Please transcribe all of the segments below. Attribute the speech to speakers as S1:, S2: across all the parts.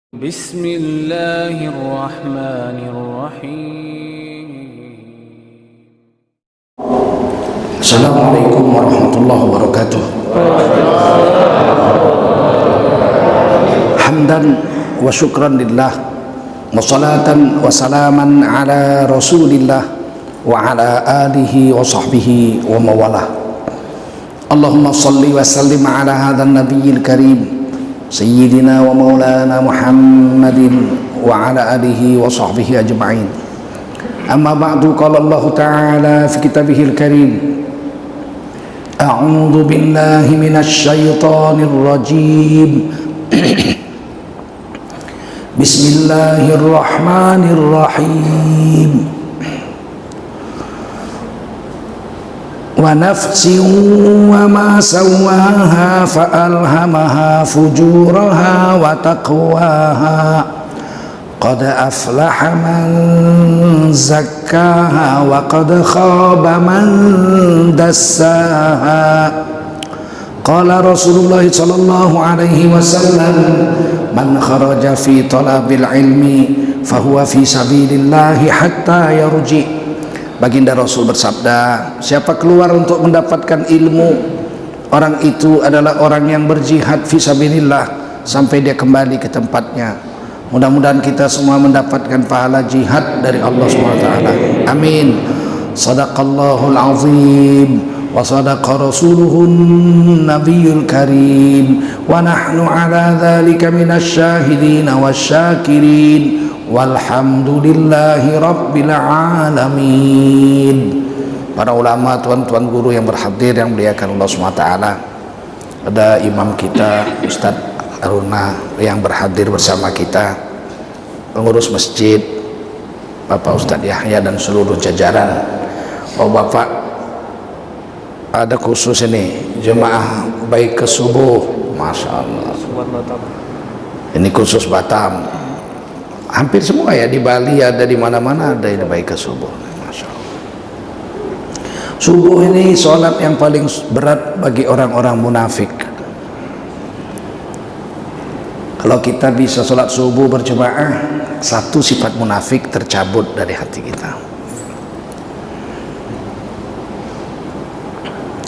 S1: Bismillahirrahmanirrahim. Assalamualaikum warahmatullahi wabarakatuh. Hamdan wa syukran lillah, wa salatan wa salaman ala rasulillah wa ala alihi wa sahbihi wa mawalah. Allahumma salli wa sallim ala hadhan nabiyil karim Sayyidina wa maulana Muhammadin wa ala alihi wa sahbihi ajma'in. Amma ba'du, qala Allah ta'ala fi kitabihil karim, a'udzu billahi minasy syaithanir rajim. Bismillahirrahmanirrahim. Wa nafsin wa ma sawwaha fa'alhamaha fujuraha wa taqwaha qad aflaha man zakkaha wa qad khaba man dassaha. Qala Rasulullah sallallahu alaihi wasallam, man kharaja fi talabil ilmi fahuwa fi sabilillahi hatta yarji. Baginda Rasul bersabda, siapa keluar untuk mendapatkan ilmu, orang itu adalah orang yang berjihad fisabilillah sampai dia kembali ke tempatnya. Mudah-mudahan kita semua mendapatkan pahala jihad dari Allah SWT. Amin. Sadaqallahul azim wa sadaqa rasuluhun nabiyul karim wa nahnu ala dhalika minasy syahidin wasyakirin walhamdulillahi rabbil alamin. Para ulama, tuan-tuan guru yang berhadir yang muliakan Allah SWT, ada imam kita Ustadz Aruna yang berhadir bersama kita, pengurus masjid Bapak Ustadz Yahya dan seluruh jajaran. Oh Bapak, ada khusus ini jemaah baik ke subuh, Masya Allah, ini khusus Batam. Hampir semua ya, di Bali ada, di mana-mana ada ini baik ke subuh. Masya Allah. Subuh ini sholat yang paling berat bagi orang-orang munafik. Kalau kita bisa sholat subuh berjemaah, satu sifat munafik tercabut dari hati kita.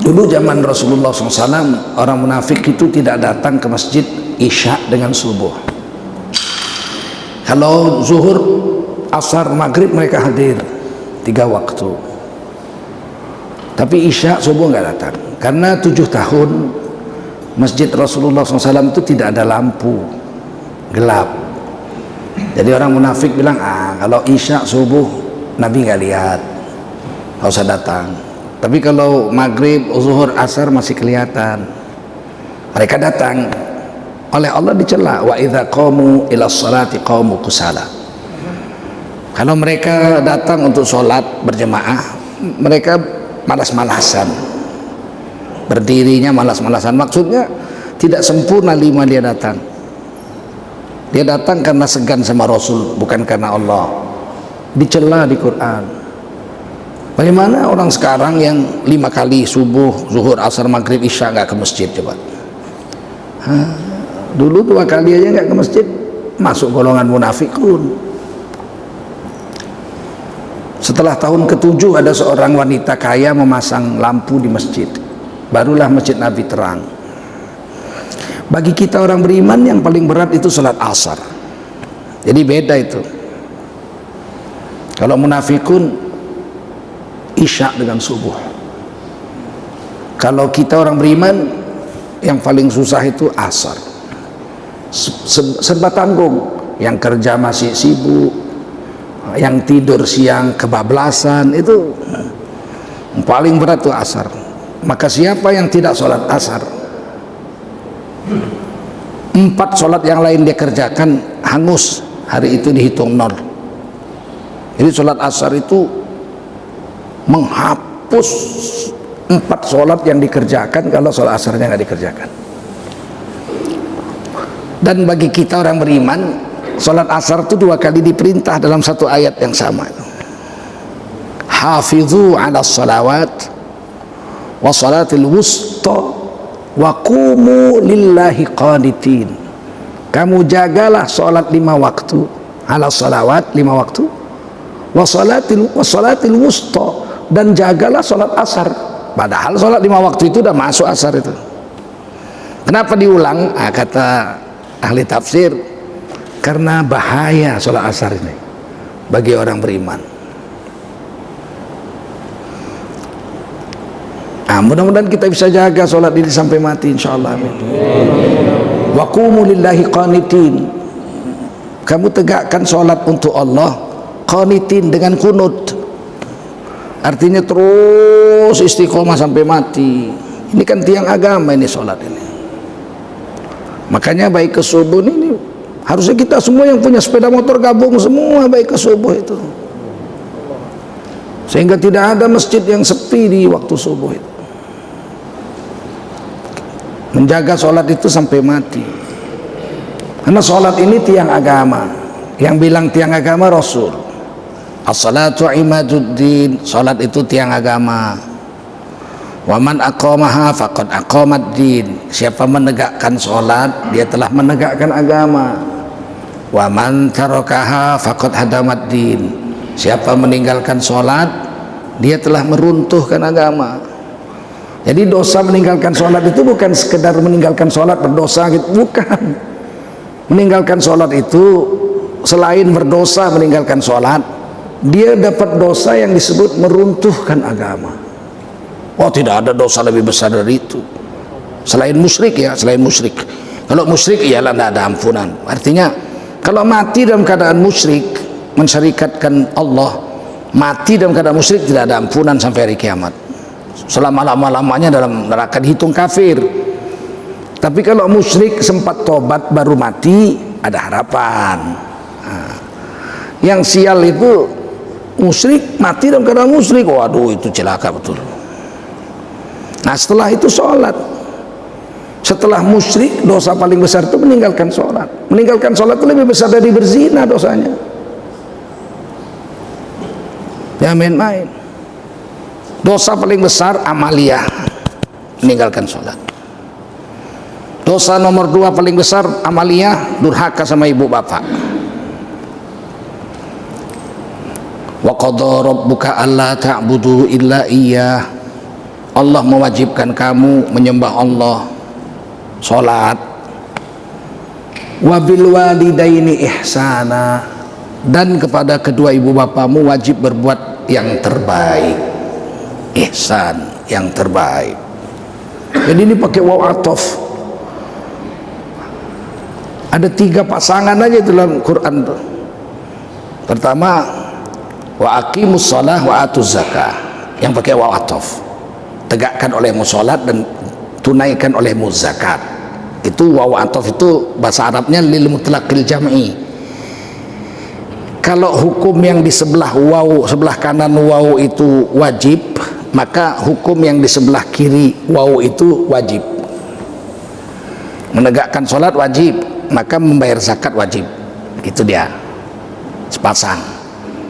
S1: Dulu zaman Rasulullah SAW, orang munafik itu tidak datang ke masjid Isya dengan subuh. Kalau zuhur, asar, maghrib mereka hadir 3 waktu. Tapi Isya, subuh nggak datang. Karena 7 tahun masjid Rasulullah SAW itu tidak ada lampu, gelap. Jadi orang munafik bilang, kalau Isya, subuh Nabi nggak lihat, nggak usah datang. Tapi kalau maghrib, zuhur, asar masih kelihatan. Mereka datang. Oleh Allah dicela, wa idza qamu ila sholati qamu kusala. Kalau mereka datang untuk sholat berjemaah, mereka malas-malasan, berdirinya malas-malasan. Maksudnya tidak sempurna 5 dia datang. Dia datang karena segan sama Rasul, bukan karena Allah. Dicela di Quran. Bagaimana orang sekarang yang 5 kali subuh, zuhur, asar, maghrib, isya nggak ke masjid, coba? Dulu 2 kali aja nggak ke masjid, masuk golongan munafikun. Setelah tahun ke-7 ada seorang wanita kaya memasang lampu di masjid, barulah masjid Nabi terang. Bagi kita orang beriman yang paling berat itu sholat asar. Jadi beda itu. Kalau munafikun isya dengan subuh. Kalau kita orang beriman yang paling susah itu asar. Serba tanggung, yang kerja masih sibuk, yang tidur siang kebablasan, itu paling berat tuh asar. Maka siapa yang tidak sholat asar, 4 sholat yang lain dia kerjakan hangus, hari itu dihitung 0. Jadi sholat asar itu menghapus 4 sholat yang dikerjakan kalau sholat asarnya nggak dikerjakan. Dan bagi kita orang beriman, sholat asar itu 2 kali diperintah dalam satu ayat yang sama. Hafidhu ala salawat wa salatil wusta wa qumu lillahi qanitin. kamu jagalah sholat 5 waktu, ala salawat 5 waktu, wasolatil wusta, dan jagalah sholat asar. Padahal sholat 5 waktu itu udah masuk asar itu. Kenapa diulang? Kata ahli tafsir, karena bahaya sholat asar ini bagi orang beriman. Mudah-mudahan kita bisa jaga sholat ini sampai mati, insyaallah. Amin. Wa qumu lillahi qanitin, kamu tegakkan sholat untuk Allah, qanitin dengan kunut, artinya terus istiqomah sampai mati. Ini kan tiang agama ini, sholat ini. Makanya baik ke subuh ini harusnya kita semua yang punya sepeda motor gabung semua baik ke subuh itu, sehingga tidak ada masjid yang sepi di waktu subuh itu. Menjaga sholat itu sampai mati, karena sholat ini tiang agama. Yang bilang tiang agama Rasul, as-salatu imaduddin, sholat itu tiang agama. Wa man aqamaha faqad aqamad din, siapa menegakkan sholat dia telah menegakkan agama. Wa man tarakaha faqad hadamad din, siapa meninggalkan sholat dia telah meruntuhkan agama. Jadi dosa meninggalkan sholat itu bukan sekedar meninggalkan sholat berdosa gitu, bukan. Meninggalkan sholat itu selain berdosa meninggalkan sholat, dia dapat dosa yang disebut meruntuhkan agama. Oh, tidak ada dosa lebih besar dari itu selain musyrik ya, selain musyrik. Kalau musyrik ialah tidak ada ampunan. Artinya kalau mati dalam keadaan musyrik, mensyarikatkan Allah, mati dalam keadaan musyrik tidak ada ampunan sampai hari kiamat. Selama-lamanya dalam neraka, dihitung kafir. Tapi kalau musyrik sempat tobat baru mati, ada harapan. Yang sial itu musyrik mati dalam keadaan musyrik, waduh itu celaka betul. Nah setelah itu sholat. Setelah musyrik, dosa paling besar itu meninggalkan sholat. Meninggalkan sholat itu lebih besar dari berzina dosanya. Ya main-main. Dosa paling besar amaliyah, meninggalkan sholat. Dosa nomor 2 paling besar amaliyah, durhaka sama ibu bapak. Wa qadha rabbuka alla ta'budu illa iyyah, Allah mewajibkan kamu menyembah Allah, sholat. Wa bil walidaini ihsana, dan kepada kedua ibu bapamu wajib berbuat yang terbaik. Ihsan, yang terbaik. Jadi ini pakai waw atof. Ada 3 pasangan aja dalam Quran tuh. Pertama, wa aqimus shalah wa atuz zakah, yang pakai waw atof. Tegakkan olehmu sholat dan tunaikan olehmu zakat. Itu waw atof, itu bahasa Arabnya lil mutlaqil jam'i. Kalau hukum yang di sebelah waw, sebelah kanan waw itu wajib, maka hukum yang di sebelah kiri waw itu wajib. Menegakkan sholat wajib, maka membayar zakat wajib. Itu dia, sepasang.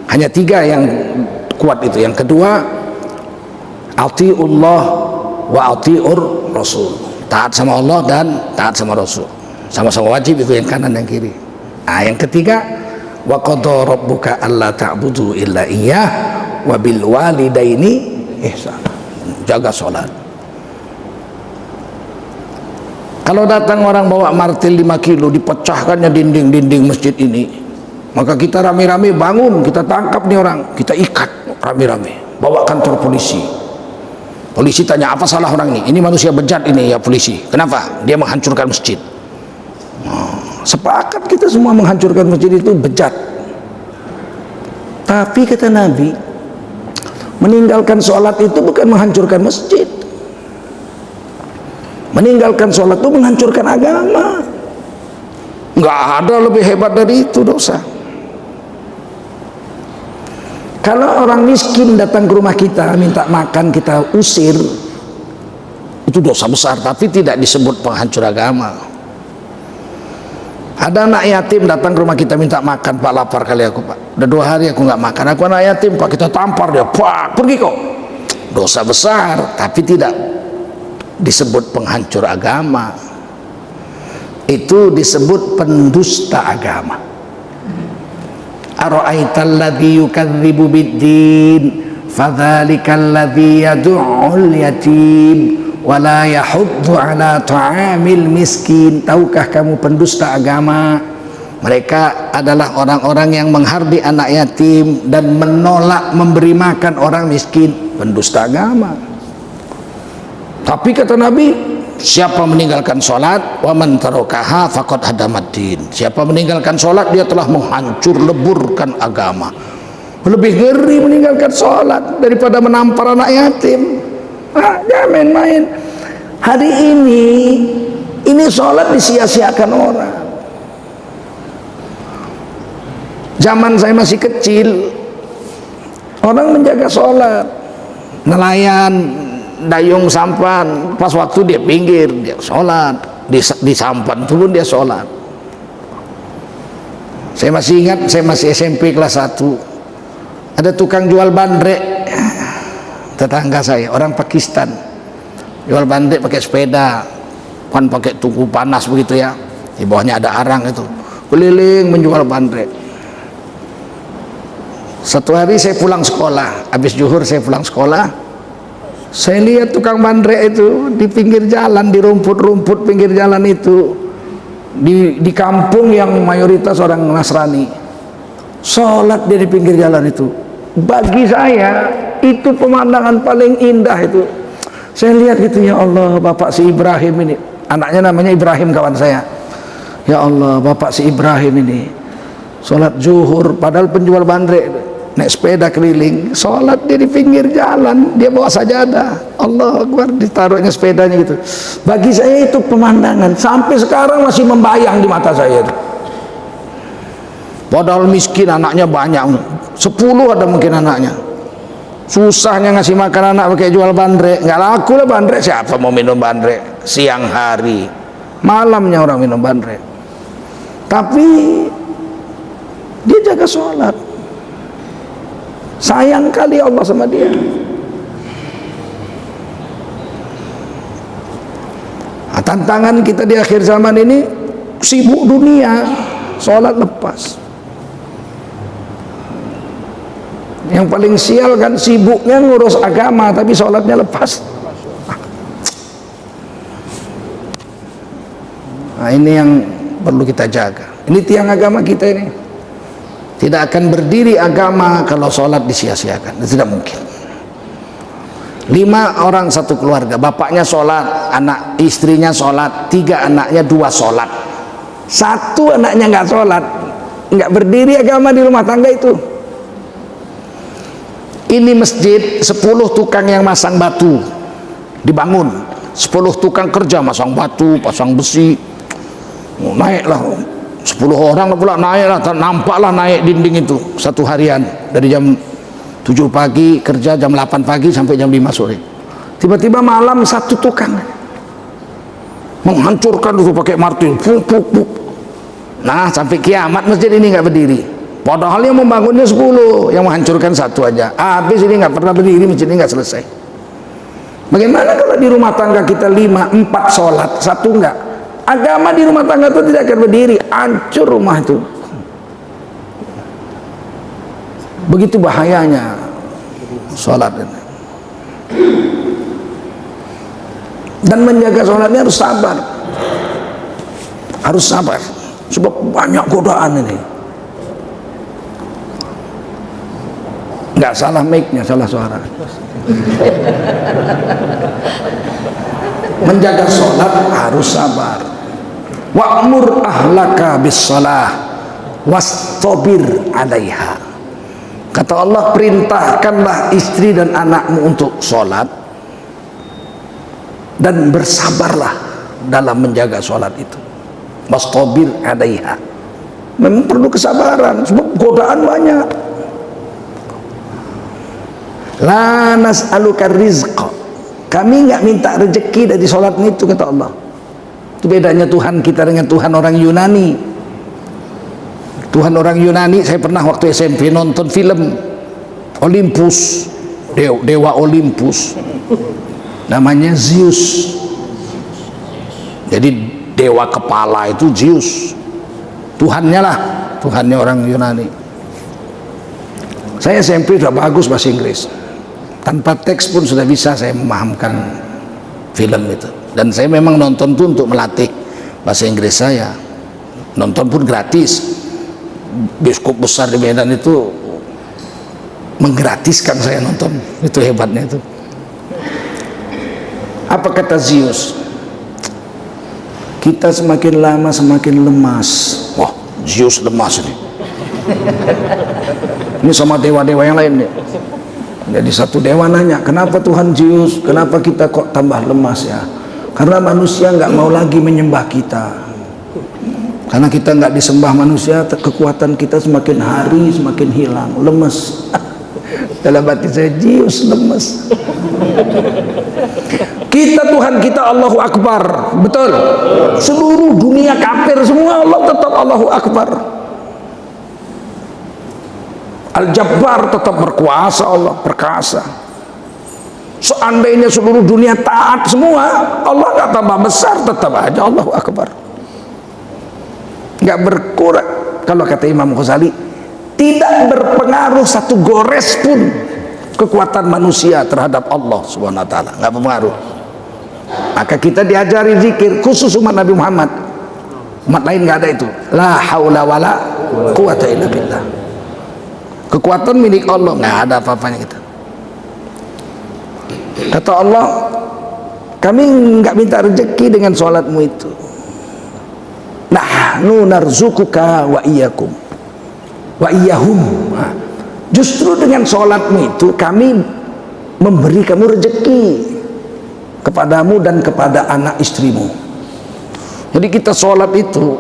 S1: Hanya 3 yang kuat itu. Yang kedua, atiullah wa atiur rasul, taat sama Allah dan taat sama Rasul, sama-sama wajib itu, yang kanan yang kiri. Nah yang ketiga, wa qadha rabbuka alla ta'budu illa iyyah wa bil walidaini ihsan, jaga sholat. Kalau datang orang bawa martil 5 kilo, dipecahkannya dinding-dinding masjid ini, maka kita rame-rame bangun, kita tangkap nih orang, kita ikat rame-rame, bawa kantor polisi. Polisi tanya, apa salah orang ini? Ini manusia bejat ini ya polisi. Kenapa? Dia menghancurkan masjid. Sepakat kita semua menghancurkan masjid itu bejat. Tapi kata Nabi, meninggalkan sholat itu bukan menghancurkan masjid. Meninggalkan sholat itu menghancurkan agama. Nggak ada lebih hebat dari itu dosa. Kalau orang miskin datang ke rumah kita minta makan, kita usir, itu dosa besar, tapi tidak disebut penghancur agama. Ada anak yatim datang ke rumah kita minta makan, Pak lapar kali aku Pak, udah 2 hari aku nggak makan, aku anak yatim Pak, kita tampar dia, Pak pergi kok. Dosa besar, tapi tidak disebut penghancur agama. itu disebut pendusta agama. Ara'aital ladzi yukadzibu biddin fadzalikal ladzi yad'ul yatim wa la yahuddu ala ta'amil miskin. Tahukah kamu pendusta agama? Mereka adalah orang-orang yang menghardi anak yatim dan menolak memberi makan orang miskin. Pendusta agama. Tapi kata Nabi, siapa meninggalkan sholat, wa man tarakaha faqad hadamaddin. Siapa meninggalkan sholat, dia telah menghancur leburkan agama. Lebih ngeri meninggalkan sholat daripada menampar anak yatim. Jangan main-main. Hari ini sholat disia-siakan orang. Zaman saya masih kecil, orang menjaga sholat, nelayan dayung sampan, pas waktu dia pinggir dia sholat, di sampan turun dia sholat. Saya masih ingat, saya masih SMP kelas 1, ada tukang jual bandrek, tetangga saya orang Pakistan, jual bandrek pakai sepeda, kan pakai tungku panas begitu ya, di bawahnya ada arang itu, keliling menjual bandrek. Satu hari saya pulang sekolah, habis zuhur saya pulang sekolah, saya lihat tukang bandrek itu di pinggir jalan, di rumput-rumput pinggir jalan itu, di kampung yang mayoritas orang Nasrani, sholat dia di pinggir jalan itu. Bagi saya itu pemandangan paling indah itu. Saya lihat gitu, ya Allah, bapak si Ibrahim ini, anaknya namanya Ibrahim kawan saya, ya Allah, bapak si Ibrahim ini sholat zuhur, padahal penjual bandrek, naik sepeda keliling, sholat dia di pinggir jalan, dia bawa sajadah, Allah Akbar, ditaruhnya sepedanya gitu. Bagi saya itu pemandangan sampai sekarang masih membayang di mata saya itu. Padahal miskin, anaknya banyak, 10 ada mungkin anaknya, susahnya ngasih makan anak pakai jual bandrek. Nggak laku lah bandrek, siapa mau minum bandrek siang hari, malamnya orang minum bandrek. Tapi dia jaga sholat. Sayang kali Allah sama dia. Nah, tantangan kita di akhir zaman ini, sibuk dunia, sholat lepas. Yang paling sial kan sibuknya ngurus agama tapi sholatnya lepas. Nah, ini yang perlu kita jaga. Ini tiang agama kita ini. Tidak akan berdiri agama kalau sholat disia-siakan. Tidak mungkin. 5 orang satu keluarga, bapaknya sholat, anak istrinya sholat, 3 anaknya 2 sholat, 1 anaknya nggak sholat, nggak berdiri agama di rumah tangga itu. Ini masjid, 10 tukang yang masang batu dibangun, 10 tukang kerja masang batu, pasang besi, naiklah 10 orang pula naiklah, nampaklah naik dinding itu satu harian, dari jam 7 pagi kerja, jam 8 pagi sampai jam 5 sore. Tiba-tiba malam 1 tukang menghancurkan itu pakai martil, puk, puk, puk. Nah, sampai kiamat masjid ini nggak berdiri. Padahal yang membangunnya 10, yang menghancurkan 1 aja. Habis ini nggak pernah berdiri, masjid ini nggak selesai. Bagaimana kalau di rumah tangga kita 5, 4 sholat, 1 enggak? Agama di rumah tangga itu tidak akan berdiri, hancur rumah itu. Begitu bahayanya sholat ini. Dan menjaga sholatnya harus sabar. Harus sabar, sebab banyak godaan ini. Nggak salah mic-nya, salah suara. Menjaga sholat harus sabar. Wa'mur ahlaka bis-shalah wastabir 'alaiha. Kata Allah, perintahkanlah istri dan anakmu untuk sholat dan bersabarlah dalam menjaga sholat itu. Wastabir 'alaiha. Memang perlu kesabaran, sebab godaan banyak. La nas'aluka rizqa, kami nggak minta rezeki dari sholat itu, kata Allah. Itu bedanya Tuhan kita dengan Tuhan orang Yunani. Tuhan orang Yunani, saya pernah waktu SMP nonton film Olympus, dewa Olympus, namanya Zeus. Jadi dewa kepala itu Zeus, Tuhannya lah, Tuhannya orang Yunani. Saya SMP sudah bagus bahasa Inggris, tanpa teks pun sudah bisa saya memahamkan film itu. Dan saya memang nonton tuh untuk melatih bahasa Inggris saya, nonton pun gratis. Bioskop besar di Medan itu menggratiskan saya nonton, itu hebatnya itu. Apa kata Zeus? Kita semakin lama semakin lemas. Wah, Zeus lemas ini. Ini sama dewa-dewa yang lain nih. Jadi satu dewa nanya, kenapa Tuhan Zeus, kenapa kita kok tambah lemas ya? Karena manusia nggak mau lagi menyembah kita. Karena kita nggak disembah manusia, kekuatan kita semakin hari semakin hilang, lemes. Dalam hati saya, Zeus lemes. Kita Tuhan kita Allahu Akbar, betul. Seluruh dunia kafir semua, Allah tetap Allahu Akbar. Al-Jabbar tetap berkuasa, Allah perkasa. Seandainya seluruh dunia taat semua, Allah nggak tambah besar, tetap aja Allahu Akbar. Nggak berkurang. Kalau kata Imam Ghazali, tidak berpengaruh satu gores pun kekuatan manusia terhadap Allah Subhanahu wa taala, nggak berpengaruh. Maka kita diajari zikir, khusus umat Nabi Muhammad. Umat lain nggak ada itu. La haula wala quwata illa billah. Kekuatan milik Allah, nggak ada apa-apanya kita. Kata Allah, kami nggak minta rezeki dengan sholatmu itu. Nahnu narzukuka wa iyyakum wa iyyahum. Justru dengan sholatmu itu kami memberi kamu rezeki kepadamu dan kepada anak istrimu. Jadi kita sholat itu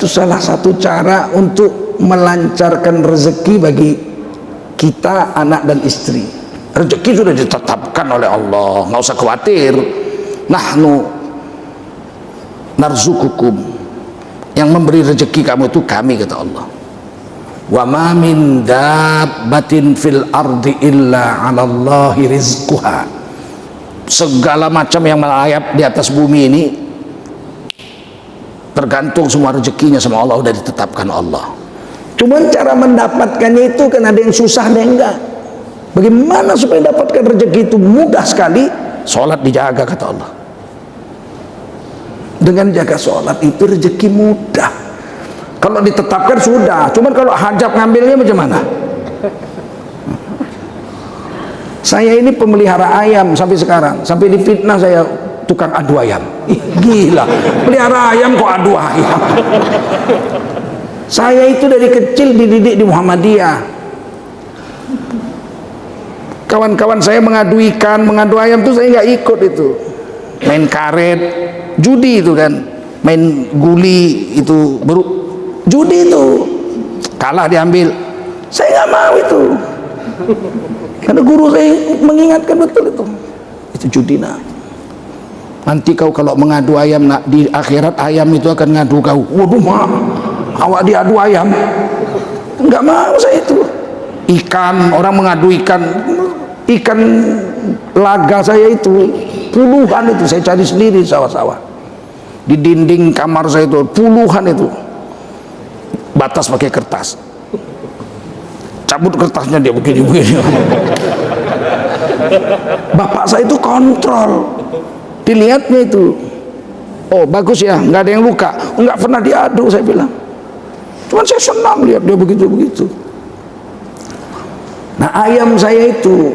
S1: salah satu cara untuk melancarkan rezeki bagi kita, anak dan istri. Rezeki sudah ditetapkan oleh Allah, nggak usah khawatir. Nahnu narzukukum, yang memberi rezeki kamu itu kami, kata Allah. Wa ma min dabbatin fil ardi illa 'ala Allahi rizquha. Segala macam yang melayap di atas bumi ini tergantung semua rezekinya sama Allah, sudah ditetapkan Allah. Cuman cara mendapatkannya itu kan ada yang susah, ada yang enggak. Bagaimana supaya dapatkan rezeki itu? Mudah sekali, sholat dijaga, kata Allah. Dengan jaga sholat itu rezeki mudah. Kalau ditetapkan sudah, cuman kalau hajab ngambilnya bagaimana? Saya ini pemelihara ayam sampai sekarang, sampai difitnah saya tukang adu ayam. Ih, gila, pelihara ayam kok adu ayam. Saya itu dari kecil dididik di Muhammadiyah. Kawan-kawan saya mengadu ikan, mengadu ayam tuh saya nggak ikut itu. Main karet, judi itu kan, main guli itu, judi itu, kalah diambil. Saya nggak mau itu, karena guru saya mengingatkan betul itu judi. Nah, nanti kau kalau mengadu ayam, nak, di akhirat ayam itu akan ngadu kau. Waduh, mak, awak diadu ayam, nggak mau saya itu. Ikan, orang mengadu ikan laga saya itu puluhan itu, saya cari sendiri sawah-sawah di dinding kamar saya itu, puluhan itu, batas pakai kertas, cabut kertasnya dia begini-begini. Bapak saya itu kontrol, dilihatnya itu, oh bagus ya, nggak ada yang luka, nggak pernah diadu, saya bilang. Cuman saya senang lihat dia begitu-begitu. Nah, ayam saya itu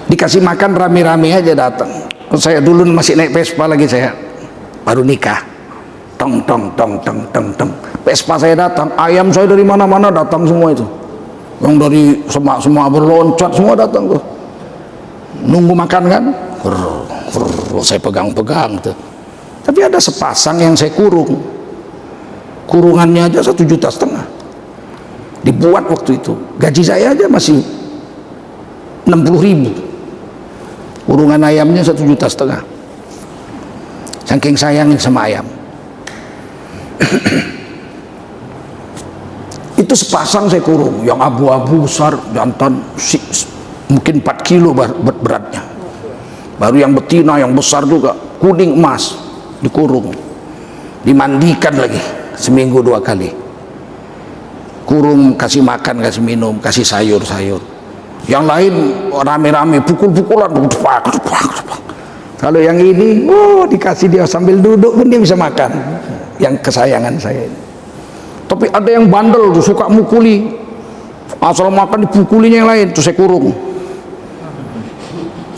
S1: dikasih makan rame-rame aja datang. Saya dulu masih naik Vespa lagi, saya baru nikah. Tong tong tong tong tong tong. Vespa saya datang, ayam saya dari mana-mana datang semua itu. Yang dari semak-semak berloncat semua datang tuh. Nunggu makan kan? Saya pegang-pegang tuh. Tapi ada sepasang yang saya kurung. Kurungannya aja 1,5 juta. Dibuat waktu itu. Gaji saya aja masih 60.000. Kurungan ayamnya 1,5 juta. Saking sayangnya sama ayam. Itu sepasang saya kurung, yang abu-abu besar, jantan, mungkin 4 kilo beratnya. baru yang betina yang besar juga kuning emas, dikurung, dimandikan lagi seminggu 2 kali, kurung, kasih makan, kasih minum, kasih sayur-sayur. Yang lain rame-rame pukul-pukulan, kalau yang ini dikasih dia sambil duduk pun dia bisa makan, yang kesayangan saya ini. Tapi ada yang bandel tuh, suka mukuli, asal makan dipukulinya yang lain, tuh saya kurung.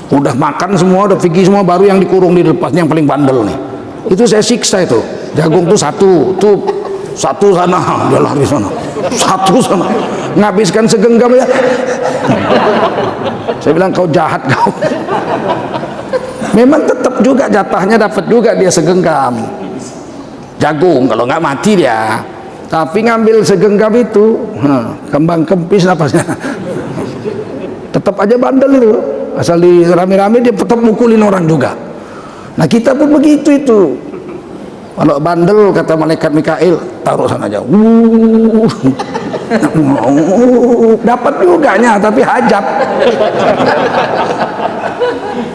S1: Udah makan semua, udah pergi semua, baru yang dikurung dilepasnya yang paling bandel nih. Itu saya siksa itu. Jagung tuh satu sana, dia lari sana, satu sana, ngabiskan segenggam ya. Saya bilang kau jahat kau. Memang tetap juga jatahnya dapat juga dia segenggam jagung, kalau nggak mati dia. Tapi ngambil segenggam itu, kembang kempis napasnya. Tetap aja bandel itu. Asal di rame-rame dia tetap mukulin orang juga. Nah kita pun begitu itu. Kalau bandel kata malaikat Mikail, taruh sana aja. Dapat juga nya, tapi hajat.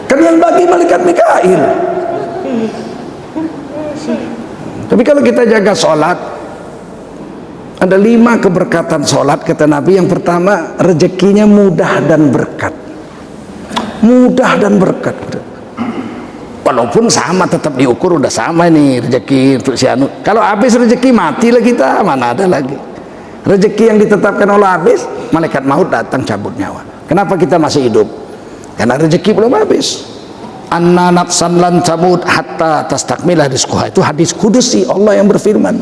S1: Kan yang bagi malaikat Mikail. Tapi kalau kita jaga sholat, ada 5 keberkatan sholat kata Nabi. Yang pertama, rezekinya mudah dan berkat. Mudah dan berkat. Walaupun sama, tetap diukur udah sama nih rezeki untuk si anu. Kalau habis rezeki matilah kita, mana ada lagi. Rezeki yang ditetapkan Allah habis, malaikat maut datang cabut nyawa. Kenapa kita masih hidup? Karena rezeki belum habis. Anna nafsan lan tamut hatta tastakmilah rizquha. Itu hadis kudusi Allah yang berfirman.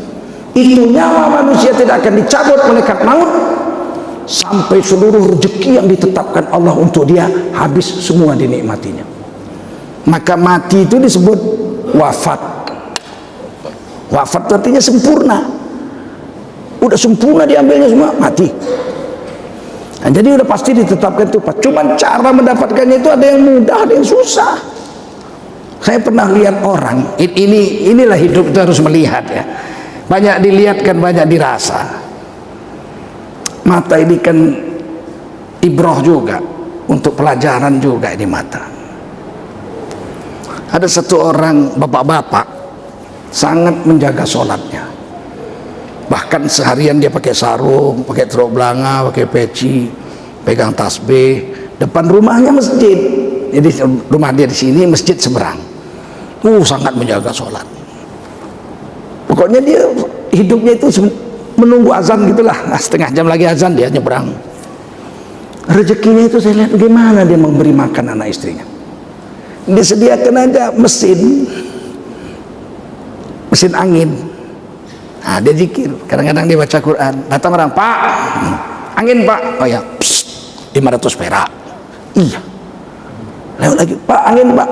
S1: Itu nyawa manusia tidak akan dicabut malaikat maut sampai seluruh rezeki yang ditetapkan Allah untuk dia habis semua dinikmatinya. Maka mati itu disebut wafat. Wafat itu artinya sempurna. Udah sempurna diambilnya semua, mati. Nah, jadi udah pasti ditetapkan itu. Cuman cara mendapatkannya itu ada yang mudah, ada yang susah. Saya pernah lihat orang, inilah hidup itu harus melihat ya. Banyak dilihatkan, banyak dirasa. Mata ini kan ibroh juga, untuk pelajaran juga ini mata. Ada satu orang bapak-bapak sangat menjaga sholatnya. Bahkan seharian dia pakai sarung, pakai teruk belanga, pakai peci, pegang tasbih. Depan rumahnya masjid. Jadi rumah dia di sini, masjid seberang. Sangat menjaga sholat. Pokoknya dia hidupnya itu menunggu azan gitulah. Nah, setengah jam lagi azan dia nyebrang. Rezekinya itu saya lihat bagaimana dia memberi makan anak istrinya. Disediakan aja mesin angin. Nah, dia zikir. Kadang-kadang dia baca Quran. Datang orang, Pak, angin Pak. Oh ya, 500 perak. Iya. Lewat lagi, Pak, angin Pak.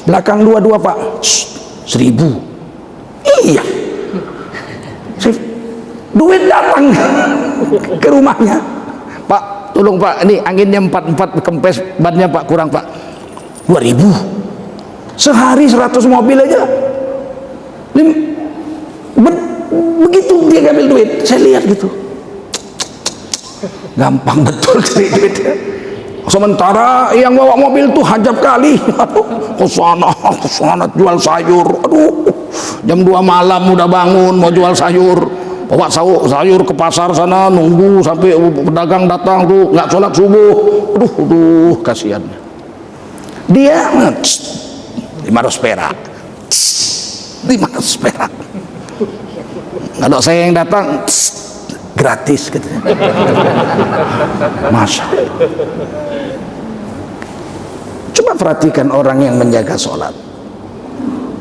S1: Belakang 22 Pak. 1000. Iya. Duit datang ke rumahnya. Pak, tolong Pak, ini anginnya 44 kempes bannya Pak, kurang Pak. 2000. Sehari 100 mobil aja. Begitu dia ngambil duit, saya lihat gitu. Gampang betul cari duitnya. Sementara yang bawa mobil tuh hajab kali. Ke sana jual sayur. Aduh, jam 2 malam udah bangun mau jual sayur. Bawa sayur ke pasar sana, nunggu sampai pedagang datang tuh, nggak sholat subuh. Aduh, kasihannya. Dia 500 perak. 500 perak. Kalau saya yang datang gratis gitu. Masya Allah. Coba perhatikan orang yang menjaga sholat,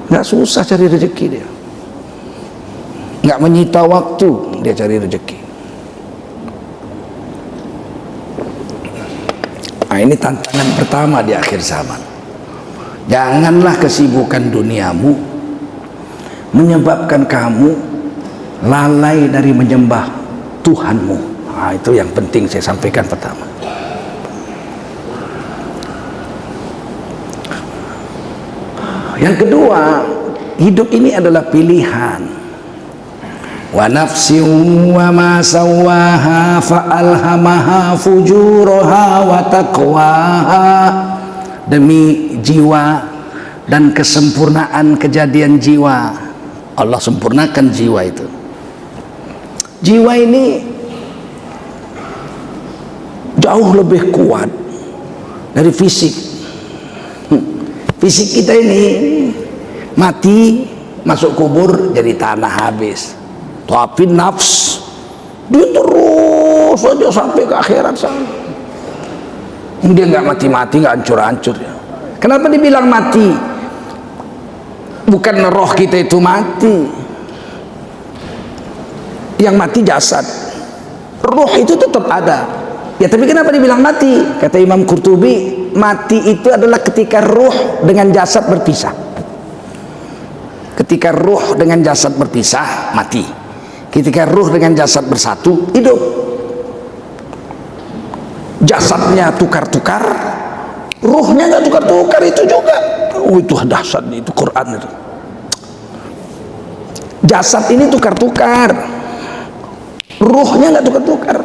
S1: nggak susah cari rezeki dia, nggak menyita waktu dia cari rezeki. Nah, ini tantangan pertama di akhir zaman. Janganlah kesibukan duniamu menyebabkan kamu lalai dari menyembah Tuhanmu. Nah, itu yang penting saya sampaikan pertama. Yang kedua, hidup ini adalah pilihan. Wa nafsin wa ma sawaha fa alhamaha fujuraha wa taqwaha demi jiwa dan kesempurnaan kejadian jiwa. Allah sempurnakan jiwa itu. Jiwa ini jauh lebih kuat dari fisik. Fisik kita ini mati, masuk kubur jadi tanah habis. Tapi nafs dia terus saja sampai ke akhirat sana. Dia nggak mati-mati, nggak hancur-hancur. Kenapa dibilang mati? Bukan roh kita itu mati. Yang mati jasad. Roh itu tetap ada. Ya, tapi kenapa dibilang mati? Kata Imam Qurtubi, mati itu adalah ketika ruh dengan jasad berpisah. Ketika ruh dengan jasad berpisah, mati. Ketika ruh dengan jasad bersatu, hidup. Jasadnya tukar-tukar, ruhnya nggak tukar-tukar, itu juga. Oh, itu dahsyat, itu Quran itu. Jasad ini tukar-tukar, ruhnya nggak tukar-tukar.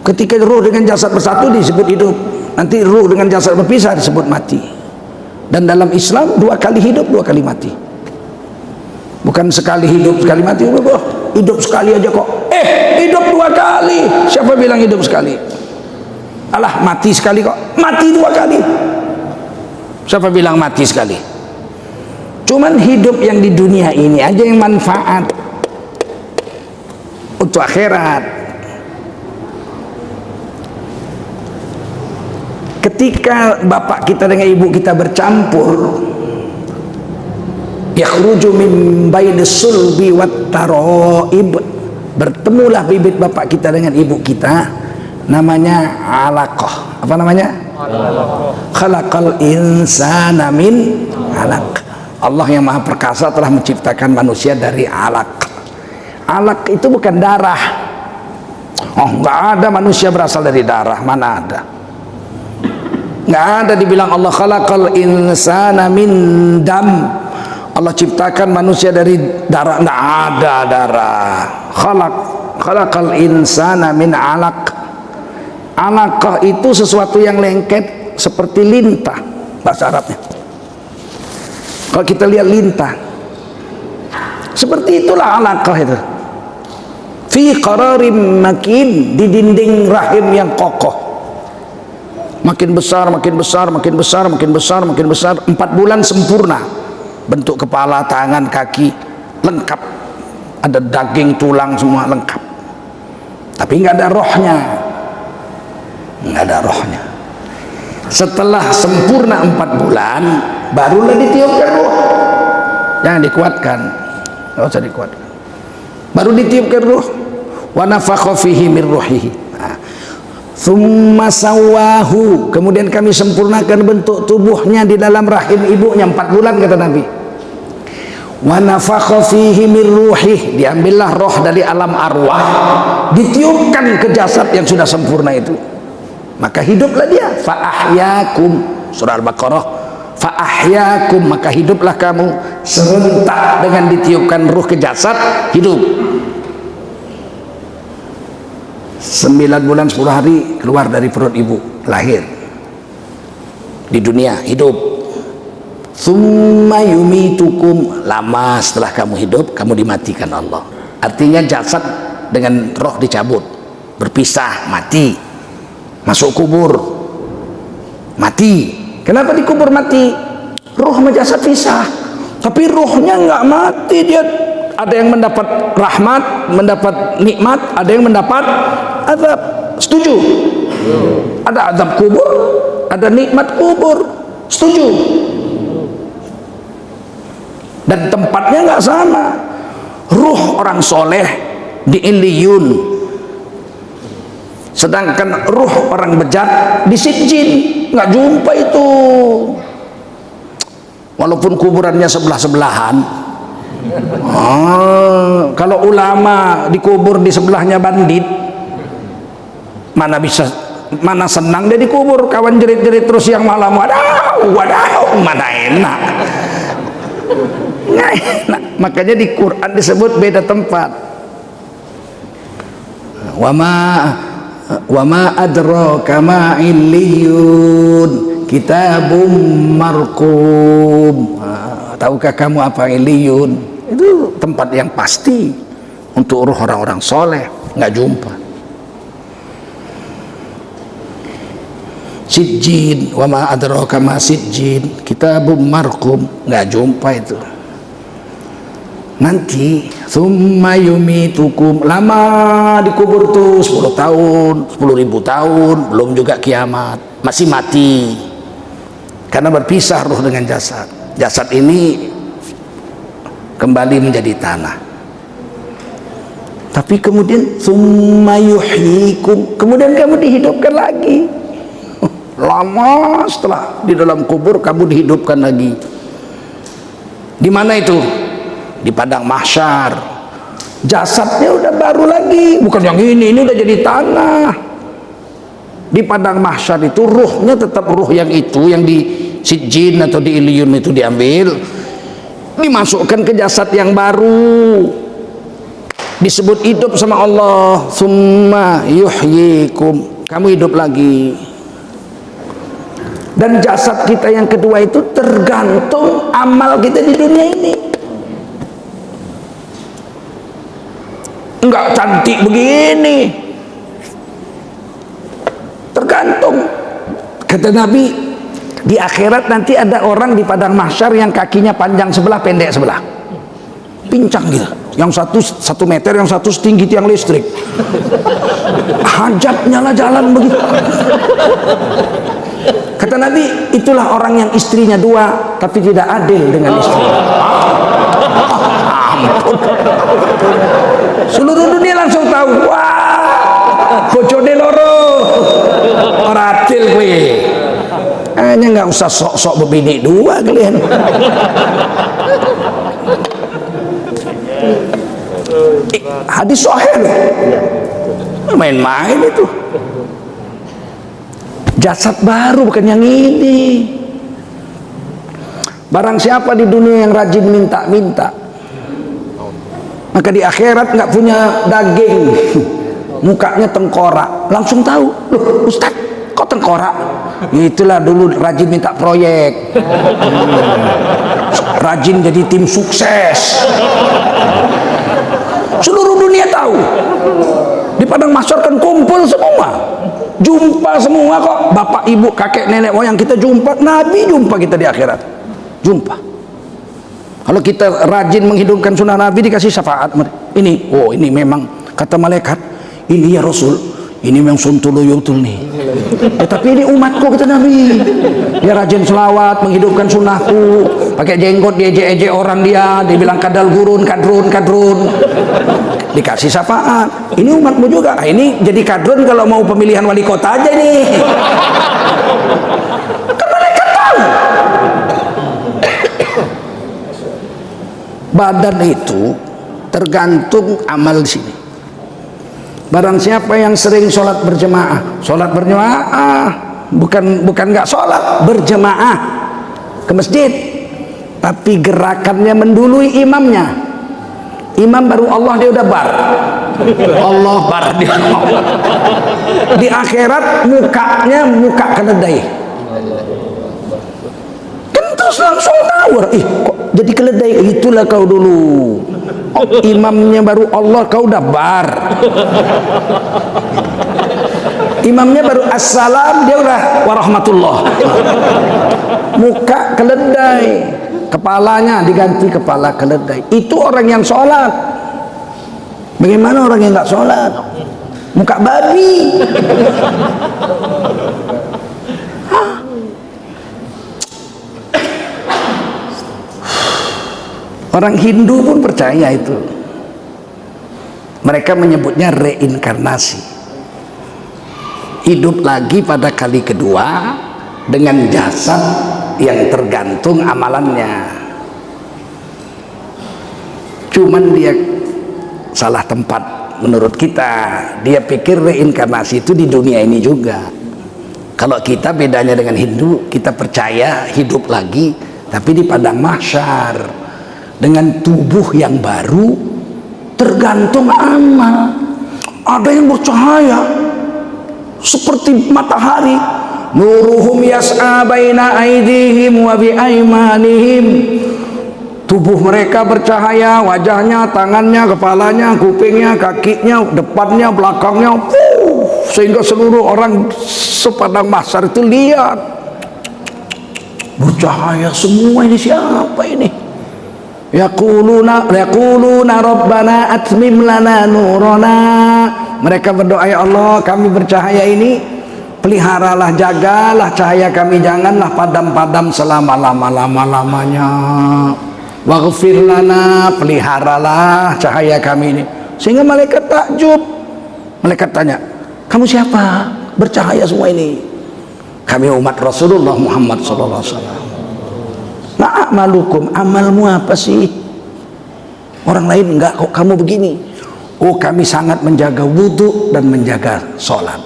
S1: Ketika ruh dengan jasad bersatu disebut hidup, nanti ruh dengan jasad berpisah disebut mati. Dan dalam Islam 2 kali hidup 2 kali mati, bukan sekali hidup sekali mati. Hidup sekali aja kok, hidup 2 kali. Siapa bilang hidup sekali? Alah, mati sekali kok, mati 2 kali. Siapa bilang mati sekali? Cuman hidup yang di dunia ini aja yang manfaat untuk akhirat. Ketika bapak kita dengan ibu kita bercampur, yakhruju min baini sulbi wat taraib, bertemulah bibit bapak kita dengan ibu kita, namanya alaqah. Apa namanya? Alaqah. Khalaqal insana min alaq. Allah yang Maha Perkasa telah menciptakan manusia dari alaq. Alaq itu bukan darah. Oh, nggak ada manusia berasal dari darah, mana ada? Nggak ada dibilang Allah khalaqal insana min dam. Allah ciptakan manusia dari darah, nggak ada darah. Khalaqal insana min alaq. Alaqah itu sesuatu yang lengket seperti lintah bahasa Arabnya. Kalau kita lihat lintah, seperti itulah alaqah itu. Fi qararim makin, di dinding rahim yang kokoh. Makin besar, makin besar, makin besar, makin besar, makin besar. 4 bulan sempurna. Bentuk kepala, tangan, kaki lengkap. Ada daging, tulang, semua lengkap. Tapi nggak ada rohnya. Nggak ada rohnya. Setelah sempurna 4 bulan, barulah ditiupkan roh. Jangan dikuatkan. Nggak usah dikuatkan. Baru ditiupkan roh. Wa nafakha fihi min ruhihi. Thumma sawahu, kemudian kami sempurnakan bentuk tubuhnya di dalam rahim ibunya 4 bulan kata Nabi. Wa nafakha fihi min ruhih, diambillah roh dari alam arwah, ditiupkan ke jasad yang sudah sempurna itu, maka hiduplah dia. Fa ahyakum, surah Al-Baqarah, fa ahyakum, maka hiduplah kamu. Serentak dengan ditiupkan ruh ke jasad, hidup. 9 bulan 10 hari keluar dari perut ibu, lahir di dunia, hidup. Tsumma yumitukum, lama setelah kamu hidup kamu dimatikan Allah. Artinya jasad dengan roh dicabut, berpisah, mati, masuk kubur, mati. Kenapa dikubur mati? Roh sama jasad pisah, tapi rohnya nggak mati, dia ada yang mendapat rahmat, mendapat nikmat, ada yang mendapat azab. Setuju? Ada azab kubur, ada nikmat kubur. Setuju? Dan tempatnya nggak sama. Ruh orang soleh di Illiyun, sedangkan ruh orang bejat di Sijjin. Nggak jumpa itu. Walaupun kuburannya sebelah-sebelahan. Kalau ulama dikubur di sebelahnya bandit, mana senang dia dikubur kawan jerit-jerit terus yang malam, wadaw, mana enak. Nggak enak. Makanya di Quran disebut beda tempat. Wa ma adraka ma illiyun, kitabum marqum. Tahukah kamu apa Illiyun? Itu tempat yang pasti untuk ruh orang-orang soleh, nggak jumpa. Sijjin, wa ma adraka ma sijjin, kitabum marqum, nggak jumpa itu. Nanti summa yumitukum, lama dikubur tuh 10 tahun, 10.000 tahun, belum juga kiamat, masih mati. Karena berpisah ruh dengan jasad. Jasad ini kembali menjadi tanah. Tapi kemudian summa yuhyikum, kemudian kamu dihidupkan lagi. Lama setelah di dalam kubur kamu dihidupkan lagi. Di mana itu? Di padang mahsyar. Jasadnya udah baru lagi, bukan yang ini udah jadi tanah. Di padang mahsyar itu ruhnya tetap ruh yang itu, yang di Sijjin atau di Illiyun itu diambil, dimasukkan ke jasad yang baru, disebut hidup sama Allah. Summa yuhyikum, kamu hidup lagi. Dan jasad kita yang kedua itu tergantung amal kita di dunia ini. Enggak cantik begini, tergantung. Kata Nabi, di akhirat nanti ada orang di padang mahsyar yang kakinya panjang sebelah, pendek sebelah, pincang gitu. Yang satu meter, yang satu setinggi tiang listrik. Hajat nyala jalan begitu. Kata Nabi, itulah orang yang istrinya 2 tapi tidak adil dengan istrinya. Seluruh dunia langsung tahu, wah, bojone loro, ora adil kowe. Hanya nggak usah sok-sok berbini 2 kalian. Hadis sahih loh, main-main itu. Jasad baru, bukan yang ini. Barang siapa di dunia yang rajin minta-minta, maka di akhirat nggak punya daging, mukanya tengkorak, langsung tahu. Loh Ustaz, kok tengkorak? Itulah dulu rajin minta proyek, rajin jadi tim sukses. Seluruh dunia tahu. Di padang mahsyar kan kumpul semua, jumpa semua kok. Bapak, ibu, kakek, nenek moyang kita jumpa. Nabi jumpa kita di akhirat, jumpa. Kalau kita rajin menghidupkan sunnah Nabi, dikasih syafaat. Ini, oh ini memang kata malaikat, ini ya Rasul, ini memang suntuluyutul nih. Tapi ini umatku, kata Nabi. Dia rajin selawat, menghidupkan sunnahku. Pakai jenggot, dia ejek-ejek orang dia, dibilang kadal gurun, kadrun. Dikasih syafaat. Ini umatmu juga. Nah, ini jadi kadrun kalau mau pemilihan wali kota aja nih. Kan mereka tahu. Badan itu tergantung amal di sini. Barang siapa yang sering sholat berjemaah bukan nggak sholat, berjemaah ke masjid, tapi gerakannya mendului imamnya. Imam baru Allah, dia udah bar. Allah bar dia. Di akhirat mukanya muka keledai. Kan terus langsung tahu, kok jadi keledai? Itulah kau dulu. Oh, imamnya baru Allah, kau udah bar. Imamnya baru assalam, dia udah warahmatullah. Muka keledai, kepalanya diganti kepala keledai. Itu orang yang sholat. Bagaimana orang yang nggak sholat? Muka babi. Orang Hindu pun percaya itu. Mereka menyebutnya reinkarnasi. Hidup lagi pada kali kedua dengan jasad yang tergantung amalannya. Cuman dia salah tempat menurut kita. Dia pikir reinkarnasi itu di dunia ini juga. Kalau kita bedanya dengan Hindu, kita percaya hidup lagi tapi di padang mahsyar dengan tubuh yang baru, tergantung amal. Ada yang bercahaya seperti matahari, nuruhum yas'a baina aydihim wa bi aymanihim. Tubuh mereka bercahaya, wajahnya, tangannya, kepalanya, kupingnya, kakinya, depannya, belakangnya, sehingga seluruh orang sepadang mahsyar itu lihat bercahaya semua. Ini siapa ini? Yaquluna rabbana atmim lana nurana. Mereka berdoa, ya Allah, kami bercahaya ini peliharalah, jagalah cahaya kami, janganlah padam-padam selama lama-lamanya. Waghfir lana, peliharalah cahaya kami ini. Sehingga malaikat takjub. Malaikat tanya, kamu siapa? Bercahaya semua ini. Kami umat Rasulullah Muhammad sallallahu alaihi wasallam. Ma'amalukum, amalmu apa sih? Orang lain enggak kok, kamu begini. Oh, kami sangat menjaga wudu dan menjaga sholat.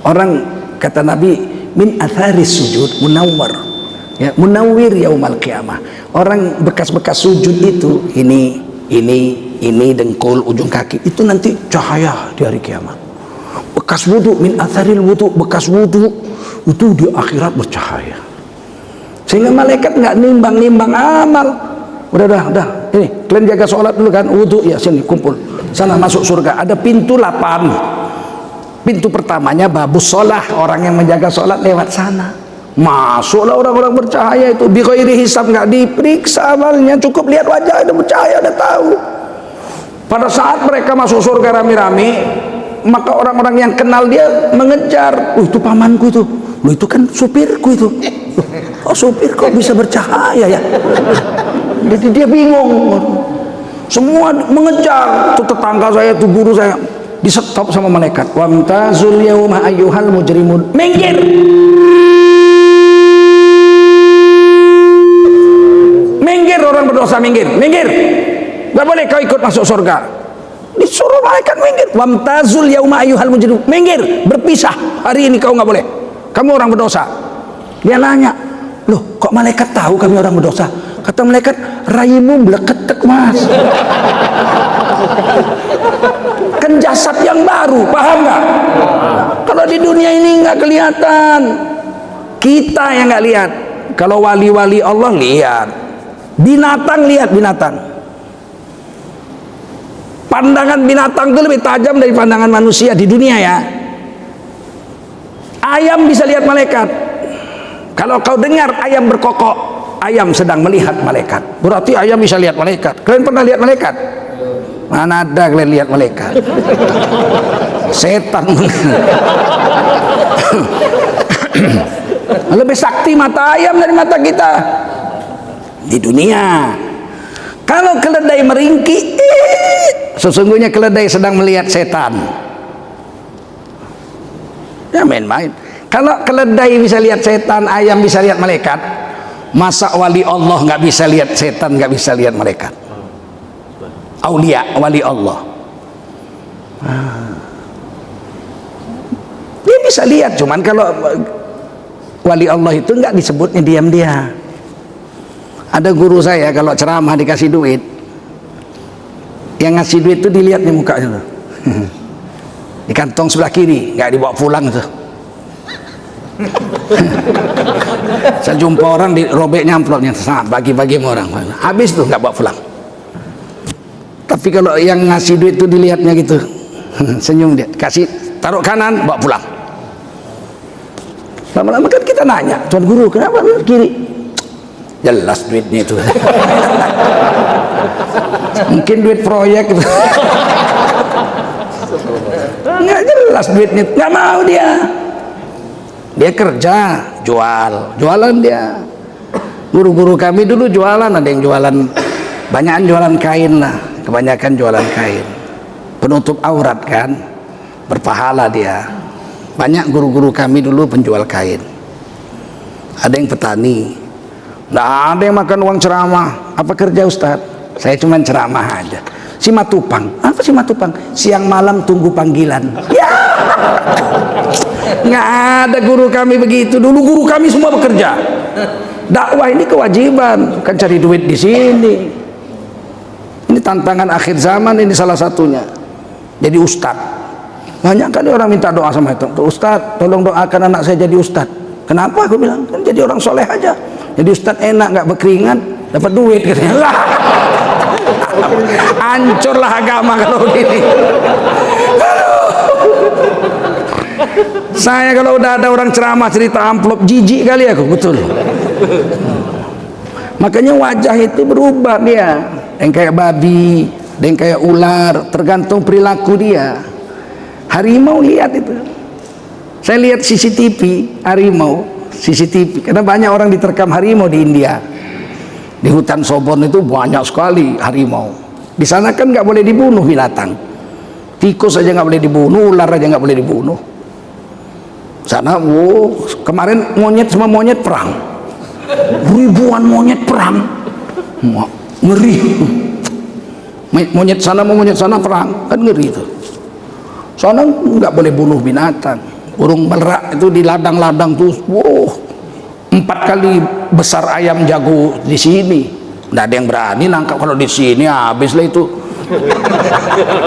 S1: Orang, kata Nabi, min atharis sujud munawwar, ya, munawwir yaumal qiyamah. Orang bekas-bekas sujud itu, ini dengkul, ujung kaki, itu nanti cahaya di hari kiamat. Bekas wudu, min atharil wudu, bekas wudu itu di akhirat bercahaya. Sehingga malaikat nggak nimbang-nimbang amal. Udah, ini kalian jaga sholat dulu kan, wudu, ya sini kumpul, sana masuk surga. Ada pintu 8. Pintu pertamanya babus sholah, orang yang menjaga sholat lewat sana. Masuklah orang-orang bercahaya itu, bi ghairi hisab, nggak diperiksa amalnya, cukup lihat wajah udah bercahaya, udah tahu. Pada saat mereka masuk surga rame-rame, maka orang-orang yang kenal dia mengejar, itu pamanku itu, itu kan supirku itu. Oh, supir kok bisa bercahaya ya? Jadi dia bingung. Semua mengejar, tuh tetangga saya, tuh guru saya, di stop sama malaikat. Wamtazul yauma ayyuhal mujrimun. Minggir. Minggir orang berdosa, minggir. Gak boleh kau ikut masuk surga. Disuruh malaikat minggir. Wamtazul yauma ayyuhal mujrimun. Minggir, berpisah. Hari ini kau gak boleh. Kamu orang berdosa. Dia nanya, loh kok malaikat tahu kami orang berdosa? Kata malaikat, raimu bleketek mas. Kan jasad yang baru, paham nggak? Kalau di dunia ini nggak kelihatan, kita yang nggak lihat. Kalau wali-wali Allah lihat, binatang lihat binatang. Pandangan binatang itu lebih tajam dari pandangan manusia di dunia ya. Ayam bisa lihat malaikat. Kalau kau dengar ayam berkokok, ayam sedang melihat malaikat. Berarti ayam bisa lihat malaikat. Kalian pernah lihat malaikat? Mana ada kalian lihat malaikat? Setan. Lebih sakti mata ayam dari mata kita di dunia. Kalau keledai meringkik, sesungguhnya keledai sedang melihat setan. Ya main-main. Kalau keledai bisa lihat setan, ayam bisa lihat malaikat, masa wali Allah nggak bisa lihat setan, nggak bisa lihat malaikat? Aulia, wali Allah, dia bisa lihat. Cuman kalau wali Allah itu nggak disebutnya diam-diam. Ada guru saya kalau ceramah dikasih duit, yang ngasih duit itu dilihat nih mukanya tuh. Di kantong sebelah kiri, nggak dibawa pulang tuh. Saya jumpa orang dirobeknya amplopnya, bagi-bagi sama orang, habis tuh nggak bawa pulang. Tapi kalau yang ngasih duit itu dilihatnya gitu, senyum dia, kasih taruh kanan, bawa pulang. Lama-lama kan kita nanya, tuan guru kenapa kiri? Jelas duitnya itu. Mungkin duit proyek itu. Nggak jelas duitnya, nggak mau dia. Dia kerja, jualan dia. Guru-guru kami dulu jualan, ada yang jualan, banyakan jualan kain lah, kebanyakan jualan kain. Penutup aurat kan, berpahala dia. Banyak guru-guru kami dulu penjual kain. Ada yang petani, nggak ada yang makan uang ceramah. Apa kerja Ustadz? Saya cuma ceramah aja. Simatupang, apa simatupang? Siang malam tunggu panggilan. Ya, nggak ada guru kami begitu. Dulu guru kami semua bekerja. Dakwah ini kewajiban, kan cari duit di sini. Ini tantangan akhir zaman, ini salah satunya. Jadi ustadz. Banyak kali orang minta doa sama itu. Ustadz, tolong doakan anak saya jadi ustadz. Kenapa? Aku bilang, kan jadi orang soleh aja. Jadi ustadz enak, nggak berkeringat, dapat duit katanya. Hancurlah agama kalau gini. Saya kalau udah ada orang ceramah cerita amplop, jijik kali aku, betul. Makanya wajah itu berubah dia, yang kayak babi, yang kayak ular, tergantung perilaku dia. Harimau lihat itu. Saya lihat CCTV harimau, CCTV, karena banyak orang diterkam harimau di India. Di hutan Sobon itu banyak sekali harimau. Di sana kan nggak boleh dibunuh binatang. Tikus aja nggak boleh dibunuh, ular aja nggak boleh dibunuh. Sana, kemarin monyet sama monyet perang. Ribuan monyet perang. Ngeri. Monyet sana sama monyet sana perang, kan ngeri itu. Sana nggak boleh bunuh binatang. Burung merak itu di ladang-ladang tuh, 4 kali besar ayam jago di sini. Nggak ada yang berani nangkap. Kalau di sini habislah itu.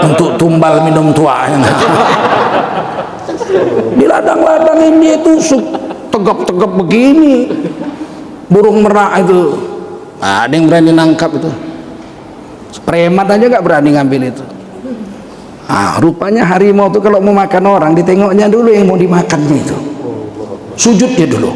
S1: Untuk tumbal minum tuanya. Di ladang-ladang ini tusuk tegap-tegap begini. Burung merak itu, ada yang berani nangkap itu. Premat aja nggak berani ngambil itu. Rupanya harimau itu kalau mau makan orang, ditengoknya dulu yang mau dimakannya itu, sujudnya dulu.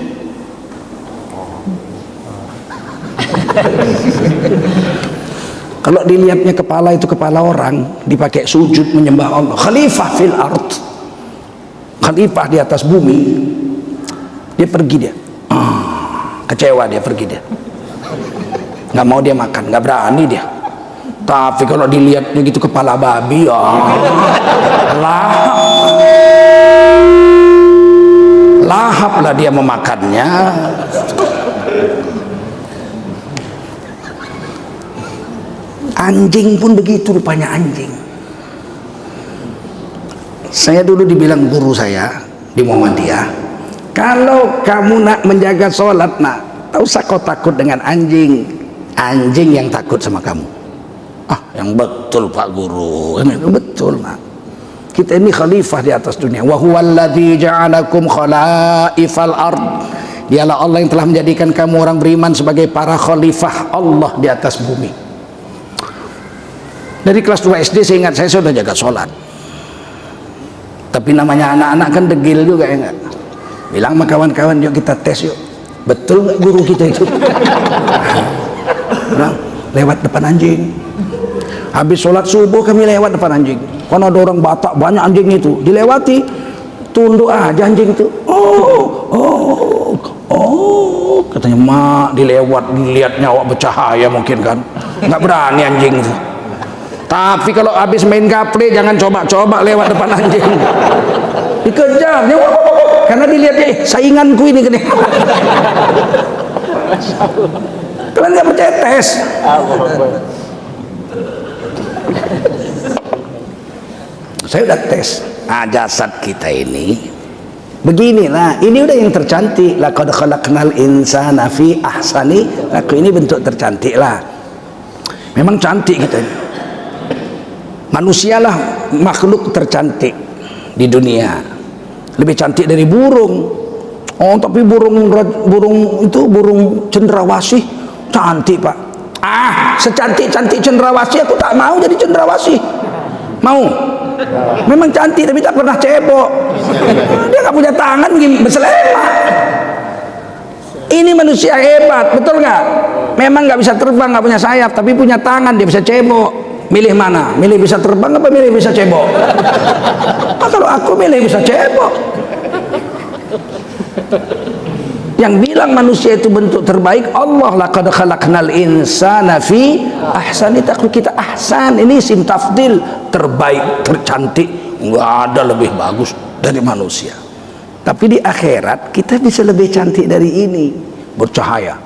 S1: Kalau dilihatnya kepala itu kepala orang, dipakai sujud menyembah Allah. Khalifah fil ard, khalifah di atas bumi. Dia pergi dia, kecewa dia, pergi dia, nggak mau dia makan, nggak berani dia. Tapi kalau dilihatnya gitu kepala babi, lahap lah dia memakannya. Anjing pun begitu rupanya, anjing. Saya dulu dibilang guru saya di Muhammadiyah, kalau kamu nak menjaga sholat, nak, tak usah kau takut dengan anjing. Anjing yang takut sama kamu. Yang betul Pak Guru, betul nak. Kita ini khalifah di atas dunia. Wa huwallazi ja'alakum khalaifal ard. Dialah Allah yang telah menjadikan kamu orang beriman sebagai para khalifah Allah di atas bumi. Dari kelas 2 SD saya ingat, saya sudah jaga sholat. Tapi namanya anak-anak kan degil juga ya enggak. Bilang sama kawan-kawan, yuk kita tes yuk. Betul nggak guru kita itu? Bilang, lewat depan anjing. Habis sholat subuh kami lewat depan anjing. Karena ada orang Batak banyak anjing itu. Dilewati, tunduk aja anjing itu. Katanya, mak dilewat, dilihat nyawa bercahaya mungkin kan. Nggak berani anjing itu. Tapi kalau habis main gaple jangan coba-coba lewat depan anjing. Dikejar, karena dilihatnya sainganku ini gini. Kalian nggak percaya tes? Saya udah tes. Jasad kita ini beginilah. Ini udah yang tercantik. Laqad khalaqnal insana fi ahsani. Aku ini bentuk tercantik lah. Memang cantik kita ini. Manusialah makhluk tercantik di dunia. Lebih cantik dari burung. Tapi burung itu burung cendrawasih cantik Pak. Secantik-cantik cendrawasih aku tak mau jadi cendrawasih. Mau? Memang cantik tapi tak pernah cebok. Dia nggak punya tangan berselema. Ini manusia hebat, betul nggak? Memang nggak bisa terbang, nggak punya sayap, tapi punya tangan, dia bisa cebok. Milih mana? Milih bisa terbang apa milih bisa cebok? Kalau aku milih bisa cebok. Yang bilang manusia itu bentuk terbaik Allah. Laqad khalaqnal insana fi ahsani taqwim. Kita ahsan, ini isim tafdil, terbaik, tercantik. Enggak ada lebih bagus dari manusia. Tapi di akhirat kita bisa lebih cantik dari ini, bercahaya.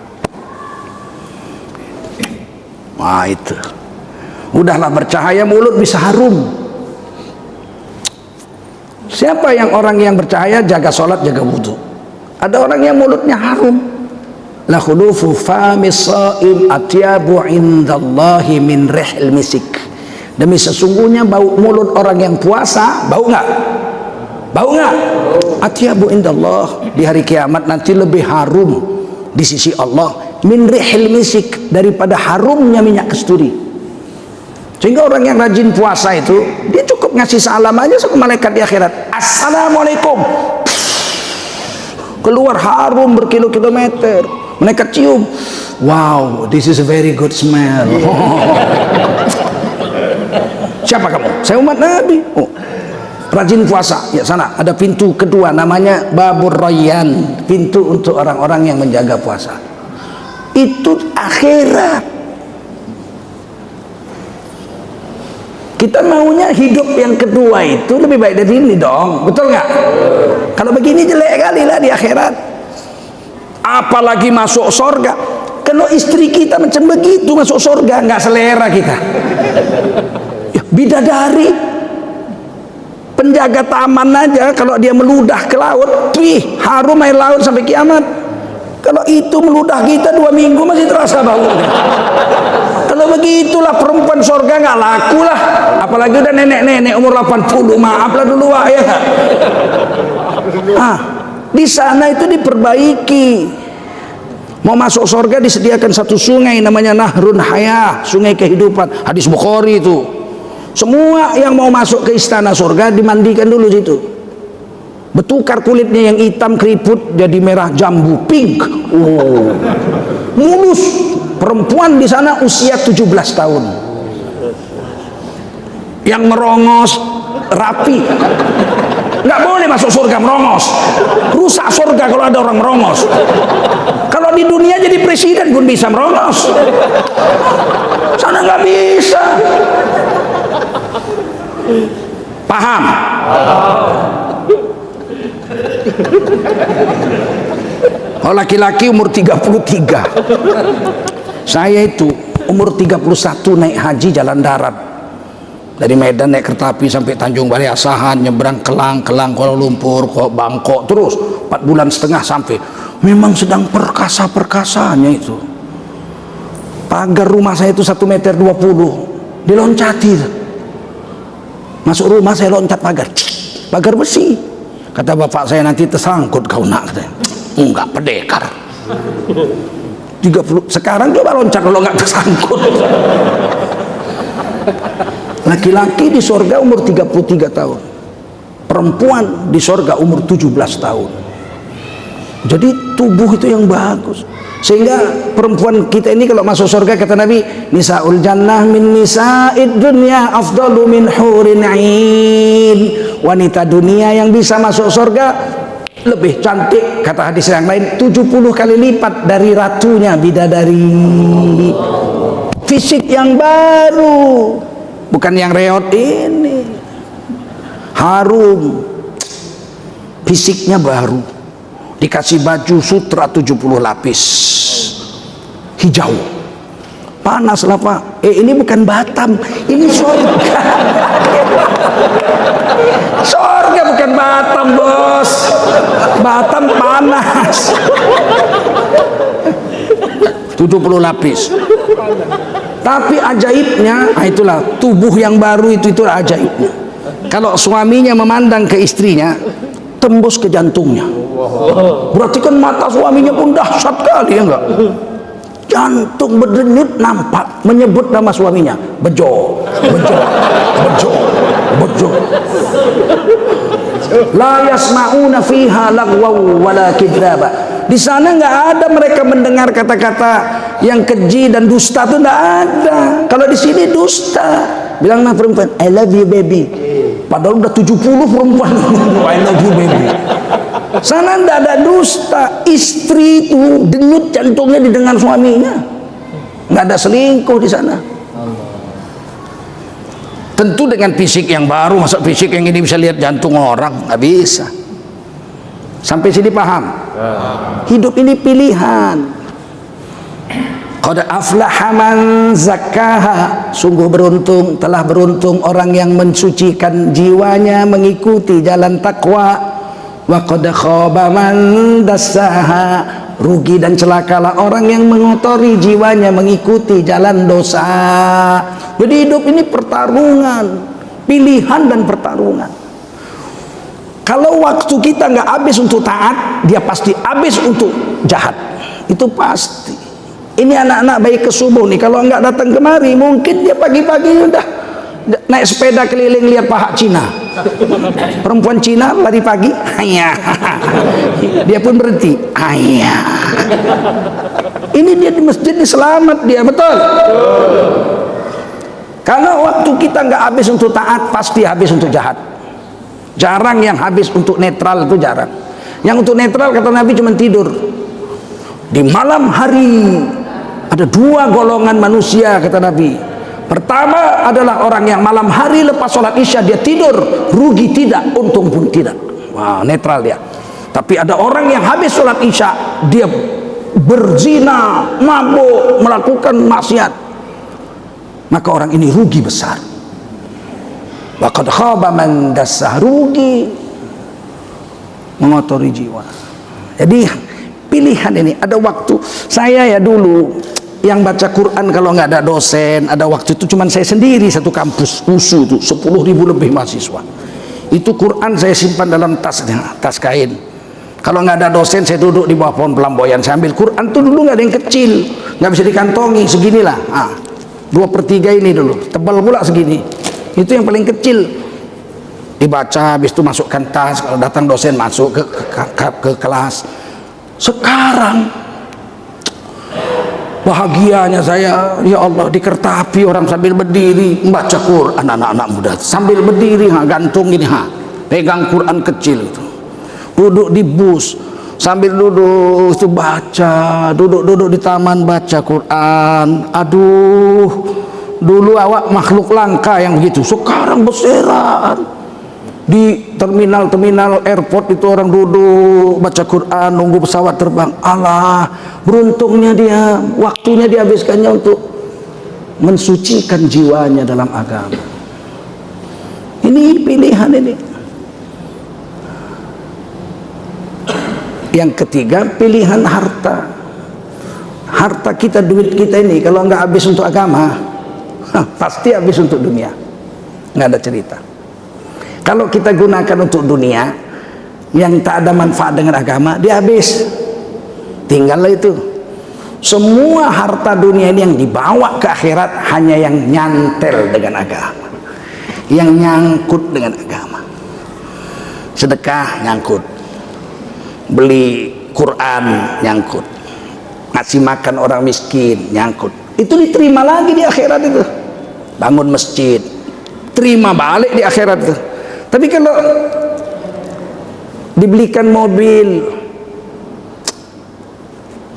S1: Itu udahlah bercahaya, mulut bisa harum. Siapa orang yang bercahaya jaga sholat, jaga wudhu? Ada orang yang mulutnya harum. La khulufu famis shaim atyabu indallahi min rihil misik. Demi sesungguhnya bau mulut orang yang puasa, bau nggak? Bau nggak? atyabu indallah, di hari kiamat nanti lebih harum di sisi Allah min rihil misik, daripada harumnya minyak kasturi. Sehingga orang yang rajin puasa itu, dia cukup ngasih salam aja sama malaikat di akhirat, assalamualaikum, keluar harum berkilo-kilometer. Malaikat cium, wow, this is a very good smell. Siapa kamu? Saya umat Nabi. Oh, rajin puasa. Ya, sana ada pintu kedua, namanya Babur Rayyan, pintu untuk orang-orang yang menjaga puasa. Itu akhirat. Kita maunya hidup yang kedua itu lebih baik dari ini dong, betul nggak? Kalau begini jelek kali lah di akhirat. Apalagi masuk surga. Kalau istri kita macam begitu masuk surga, nggak selera kita. Ya, bidadari, penjaga taman aja kalau dia meludah ke laut, wih, harum air laut sampai kiamat. Kalau itu meludah kita 2 minggu masih terasa baunya. Kalau begitulah perempuan surga nggak laku lah, apalagi udah nenek-nenek umur 80, maaflah dulu Wak, ya. Di sana itu diperbaiki. Mau masuk surga disediakan satu sungai namanya Nahrun Hayah, sungai kehidupan, hadis Bukhari itu. Semua yang mau masuk ke istana surga dimandikan dulu situ, bertukar kulitnya yang hitam keriput jadi merah jambu, pink. Oh, mulus. Perempuan di sana usia 17 tahun, yang merongos rapi. Nggak boleh masuk surga merongos, rusak surga kalau ada orang merongos. Kalau di dunia jadi presiden pun bisa merongos, sana nggak bisa. Paham? Oh, laki-laki umur 33. Saya itu umur 31 naik haji jalan darat. Dari Medan naik kereta api sampai Tanjung Balai Asahan, nyebrang Kelang, Kuala Lumpur, ke Bangkok, terus 4,5 bulan sampai. Memang sedang perkasa-perkasanya itu. Pagar rumah saya itu 1,20 meter, diloncati. Masuk rumah saya loncat pagar besi. Kata bapak saya, nanti tersangkut kau nak. Enggak, pendekar. 30. Sekarang coba loncat kalau nggak tersangkut. Laki-laki di surga umur 33 tahun, perempuan di surga umur 17 tahun. Jadi tubuh itu yang bagus, sehingga perempuan kita ini kalau masuk surga, kata Nabi, nisaul jannah min nisa'id dunya afdalu min hurin 'ain. Wanita dunia yang bisa masuk surga lebih cantik, kata hadis yang lain, 70 kali lipat dari ratunya bidadari. Fisik yang baru, bukan yang reot ini, harum, fisiknya baru, dikasih baju sutra 70 lapis hijau. Panas lah Pak. Ini bukan Batam, ini surga. Surga bukan Batam, bos. Batam panas. 70 lapis. Tapi ajaibnya, itulah tubuh yang baru itu ajaibnya. Kalau suaminya memandang ke istrinya, tembus ke jantungnya. Berarti kan mata suaminya pun dahsyat kali, ya enggak? Jantung berdenyut nampak, menyebut nama suaminya, Bejo, Bejo, Bejo, Bejo. La yasma'una fiha lagwaw wala kidzaba. Di sana nggak ada mereka mendengar kata-kata yang keji dan dusta, itu nggak ada. Kalau di sini dusta, bilang sama perempuan, I love you baby. Padahal udah 70 perempuan, I love you baby. Sana nggak ada dusta. Istri itu denyut jantungnya didengar suaminya. Nggak ada selingkuh di sana. Tentu dengan fisik yang baru, masa fisik yang ini bisa lihat jantung orang? Nggak bisa. Sampai sini paham? Hidup ini pilihan. Qad aflaha man zakkaha. Sungguh beruntung, telah beruntung orang yang mensucikan jiwanya mengikuti jalan takwa. Wa qad khaba man dassaha. Rugi dan celakalah orang yang mengotori jiwanya mengikuti jalan dosa. Jadi hidup ini pertarungan, pilihan dan pertarungan. Kalau waktu kita nggak habis untuk taat, dia pasti habis untuk jahat. Itu pasti. Ini anak-anak baik ke subuh nih, kalau nggak datang kemari, mungkin dia pagi-pagi udah naik sepeda keliling lihat paha Cina. Perempuan Cina lari pagi, ayah. Dia pun berhenti, ayah. Ini dia di masjid, di selamat dia, betul. Kalau waktu kita nggak habis untuk taat, pasti habis untuk jahat. Jarang yang habis untuk netral, itu jarang. Yang untuk netral kata Nabi cuma tidur. Di malam hari ada dua golongan manusia kata Nabi. Pertama adalah orang yang malam hari lepas sholat isya dia tidur, rugi tidak, untung pun tidak. Wah, netral dia. Tapi ada orang yang habis sholat isya dia berzina, mabuk, melakukan maksiat, maka orang ini rugi besar. Waqad khaba man dassah, rugi, mengotori jiwa. Jadi pilihan ini ada waktu. Saya ya dulu yang baca Quran kalau nggak ada dosen, ada waktu itu cuman saya sendiri satu kampus USU itu 10.000 lebih mahasiswa. Itu Quran saya simpan dalam tas kain. Kalau nggak ada dosen saya duduk di bawah pohon pelamboyan, saya ambil Quran tuh dulu nggak ada yang kecil, nggak bisa dikantongi, seginilah. 2/3 ini dulu, tebal pula segini. Itu yang paling kecil. Dibaca, habis itu masukkan tas. Kalau datang dosen masuk ke kelas. Sekarang bahagianya saya, ya Allah, dikertapi orang sambil berdiri membaca Quran. Anak-anak muda sambil berdiri, gantung gini, pegang Quran kecil itu. Duduk di bus sambil duduk itu baca, duduk di taman baca Quran. Aduh, dulu awak makhluk langka yang begitu, sekarang berserakan di terminal airport itu orang duduk baca Quran nunggu pesawat terbang. Allah, beruntungnya dia, waktunya dihabiskannya untuk mensucikan jiwanya dalam agama. Ini pilihan ini. Yang ketiga, pilihan harta. Harta kita, duit kita ini kalau nggak habis untuk agama, pasti habis untuk dunia. Nggak ada cerita. Kalau kita gunakan untuk dunia yang tak ada manfaat dengan agama, dia habis. Tinggallah itu. Semua harta dunia ini yang dibawa ke akhirat hanya yang nyantel dengan agama, yang nyangkut dengan agama. Sedekah nyangkut, beli Quran nyangkut, ngasih makan orang miskin nyangkut. Itu diterima lagi di akhirat itu. Bangun masjid, terima balik di akhirat itu. Tapi kalau dibelikan mobil,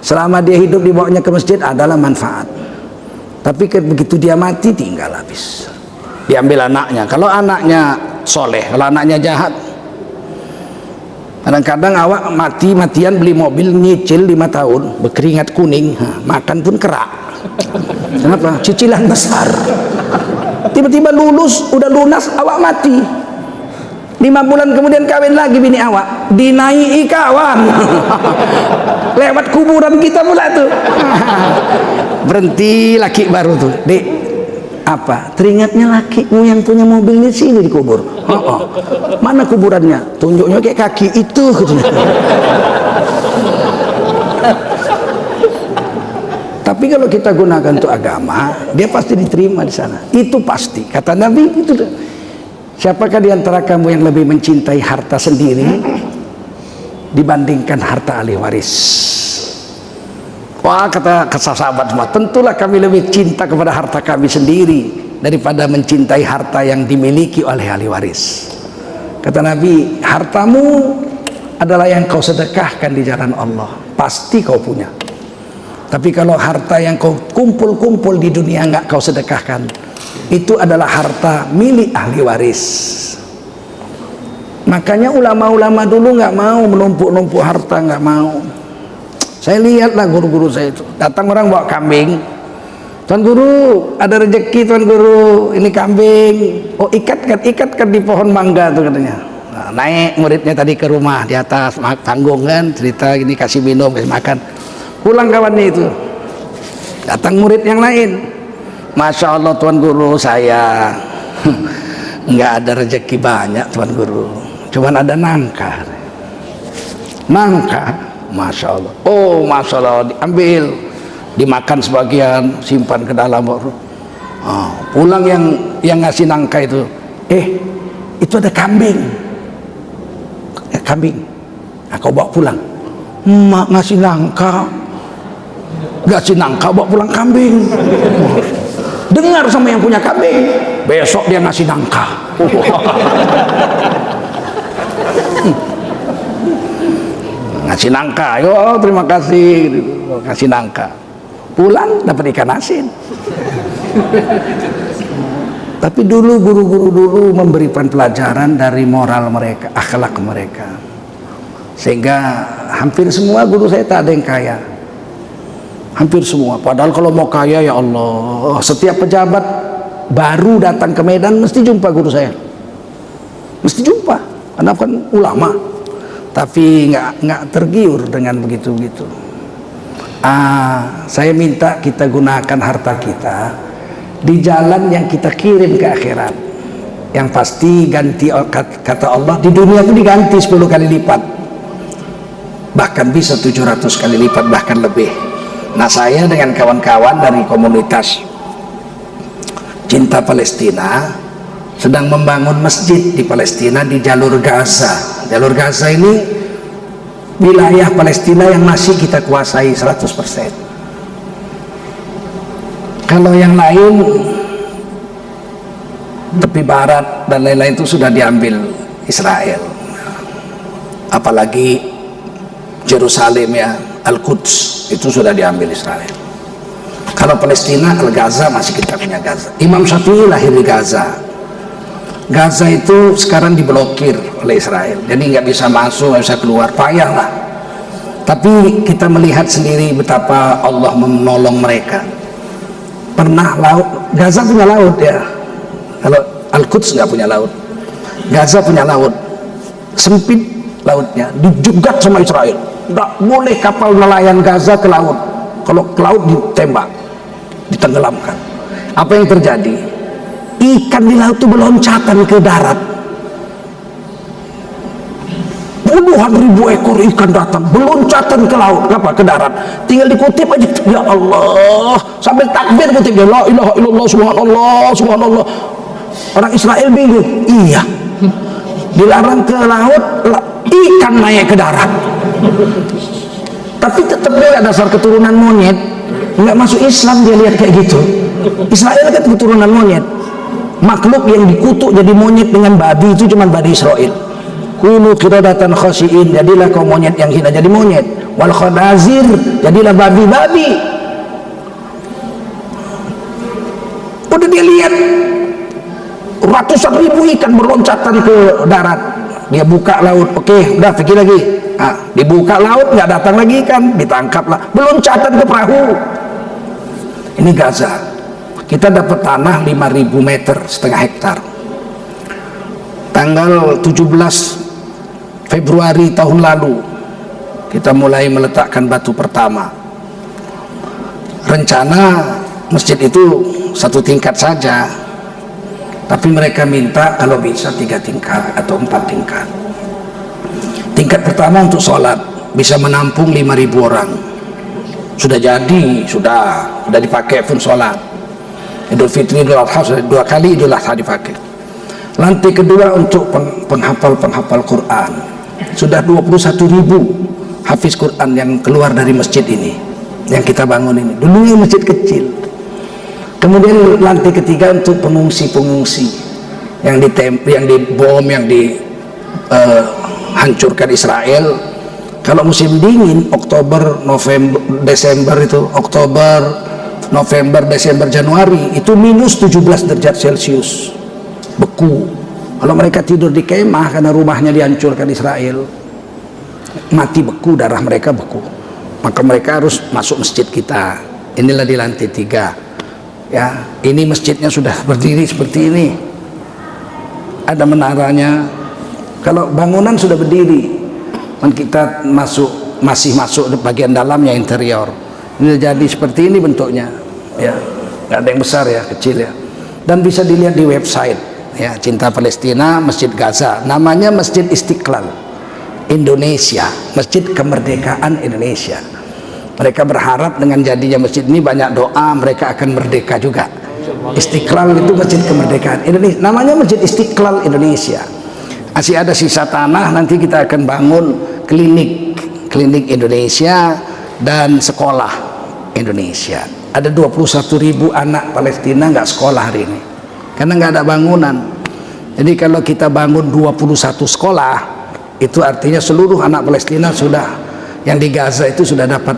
S1: selama dia hidup dibawanya ke masjid adalah manfaat. Tapi begitu dia mati tinggal habis. Diambil anaknya. Kalau anaknya soleh, kalau anaknya jahat. Kadang-kadang awak mati-matian beli mobil nyicil 5 tahun, berkeringat kuning, makan pun kerak. Kenapa? Cicilan besar. Tiba-tiba lulus, udah lunas, awak mati. 5 bulan kemudian kawin lagi bini awak, dinaiki kawan. Lewat kuburan kita pula tuh. Berhenti laki baru tuh, Dek, apa? Teringatnya lakimu yang punya mobilnya sini dikubur. Mana kuburannya? Tunjuknya kayak kaki itu. Tapi kalau kita gunakan untuk agama, dia pasti diterima di sana. Itu pasti. Kata Nabi itu. Siapakah di antara kamu yang lebih mencintai harta sendiri dibandingkan harta ahli waris? Wah, kata sahabat semua, tentulah kami lebih cinta kepada harta kami sendiri daripada mencintai harta yang dimiliki oleh ahli waris. Kata Nabi, hartamu adalah yang kau sedekahkan di jalan Allah, pasti kau punya. Tapi kalau harta yang kau kumpul-kumpul di dunia nggak kau sedekahkan, itu adalah harta milik ahli waris. Makanya ulama-ulama dulu nggak mau menumpuk-numpuk harta, nggak mau. Saya lihatlah guru-guru saya itu, datang orang bawa kambing. Tuan guru, ada rezeki Tuan guru, ini kambing. Oh, ikatkan di pohon mangga tuh katanya. Nah, naik muridnya tadi ke rumah di atas panggung kan, cerita gini, kasih minum, kasih makan. Pulang kawannya itu, datang murid yang lain. Masya Allah Tuan guru, saya nggak ada rezeki banyak Tuan guru. cuman ada nangka. Nangka, masya Allah. Oh, masya Allah, diambil, dimakan sebagian, simpan ke dalam. Pulang yang ngasih nangka itu, itu ada kambing. Kambing. Nah, kau bawa pulang. Mak ngasih nangka, bawa pulang kambing. Dengar sama yang punya kambing, besok dia ngasih nangka. Ngasih nangka, yo terima kasih, kasih nangka. Pulang dapat ikan asin. Tapi dulu guru-guru dulu memberikan pelajaran dari moral mereka, akhlak mereka, sehingga hampir semua guru saya tak ada yang kaya. Hampir semua. Padahal kalau mau kaya, ya Allah, setiap pejabat baru datang ke Medan mesti jumpa guru saya, mesti jumpa, karena kan ulama. Tapi nggak tergiur dengan begitu-begitu. Saya minta kita gunakan harta kita di jalan yang kita kirim ke akhirat. Yang pasti ganti, kata Allah, di dunia itu diganti 10 kali lipat, bahkan bisa 700 kali lipat, bahkan lebih. Nah, saya dengan kawan-kawan dari komunitas Cinta Palestina sedang membangun masjid di Palestina di jalur Gaza. Jalur Gaza ini wilayah Palestina yang masih kita kuasai 100%. Kalau yang lain, tepi barat dan lain-lain itu sudah diambil Israel. Apalagi Yerusalem, ya, Al-Quds itu sudah diambil Israel. Kalau Palestina, Al-Gaza masih kita punya Gaza. Imam Syafi'i lahir di Gaza. Gaza itu sekarang diblokir oleh Israel, jadi nggak bisa masuk, nggak bisa keluar, payah lah. Tapi kita melihat sendiri betapa Allah menolong mereka. Pernah laut, Gaza punya laut, ya. Kalau Al-Quds nggak punya laut, Gaza punya laut, sempit lautnya, dijegat sama Israel. Nggak boleh kapal nelayan Gaza ke laut. Kalau ke laut ditembak, ditenggelamkan. Apa yang terjadi? Ikan di laut itu berloncatan ke darat. Puluhan ribu ekor ikan datang berloncatan ke laut. Kenapa? Ke darat. Tinggal dikutip aja, ya Allah, sambil takbir kutip, ya la ilaha illallah, subhanallah, subhanallah. Orang Israel bingung. Iya, dilarang ke laut, ikan naik ke darat. Tapi tetap dia dasar keturunan monyet, nggak masuk Islam. Dia lihat kayak gitu. Israel kan keturunan monyet. Makhluk yang dikutuk jadi monyet dengan babi itu cuma Bani Israel. Kunu qiradatan khasiin, jadilah kaum monyet yang hina jadi monyet. Wal khanazir, jadilah babi-babi. Udah dia lihat ratusan ribu ikan berloncatan ke darat. Dia buka laut, oke, udah pikir lagi. Dibuka laut, nggak datang lagi ikan, ditangkaplah, berloncatan ke perahu. Ini Gaza. Kita dapat tanah 5.000 meter, setengah hektar. Tanggal 17 Februari tahun lalu kita mulai meletakkan batu pertama. Rencana masjid itu 1 tingkat saja, tapi mereka minta kalau bisa 3 tingkat atau 4 tingkat. Tingkat pertama untuk sholat bisa menampung 5.000 orang. Sudah jadi, sudah dipakai pun sholat. Idul Fitri, Idul Adha, sudah 2 kali Idul Adha dipakai. Lantai kedua untuk penghafal Quran. Sudah 21.000 hafiz Quran yang keluar dari masjid ini, yang kita bangun ini. Dulunya masjid kecil. Kemudian lantai ketiga untuk pengungsi-pengungsi yang dibom, yang dihancurkan Israel. Kalau musim dingin, Oktober, November, Desember itu, Oktober, November, Desember, Januari itu minus 17 derajat Celcius, beku. Kalau mereka tidur di kemah karena rumahnya dihancurkan Israel, mati beku, darah mereka beku. Maka mereka harus masuk masjid kita. Inilah di lantai 3. Ya, ini masjidnya sudah berdiri seperti ini. Ada menaranya. Kalau bangunan sudah berdiri, kan kita masih masuk di bagian dalamnya, interior. Ini jadi seperti ini bentuknya, ya, nggak ada yang besar ya, kecil ya, dan bisa dilihat di website, ya, cinta Palestina, Masjid Gaza, namanya Masjid Istiqlal Indonesia, Masjid Kemerdekaan Indonesia. Mereka berharap dengan jadinya masjid ini banyak doa, mereka akan merdeka juga. Istiqlal itu Masjid Kemerdekaan Indonesia, namanya Masjid Istiqlal Indonesia. Masih ada sisa tanah, nanti kita akan bangun klinik Indonesia dan sekolah Indonesia. Ada 21.000 anak Palestina nggak sekolah hari ini karena nggak ada bangunan. Jadi kalau kita bangun 21 sekolah, itu artinya seluruh anak Palestina sudah, yang di Gaza itu sudah dapat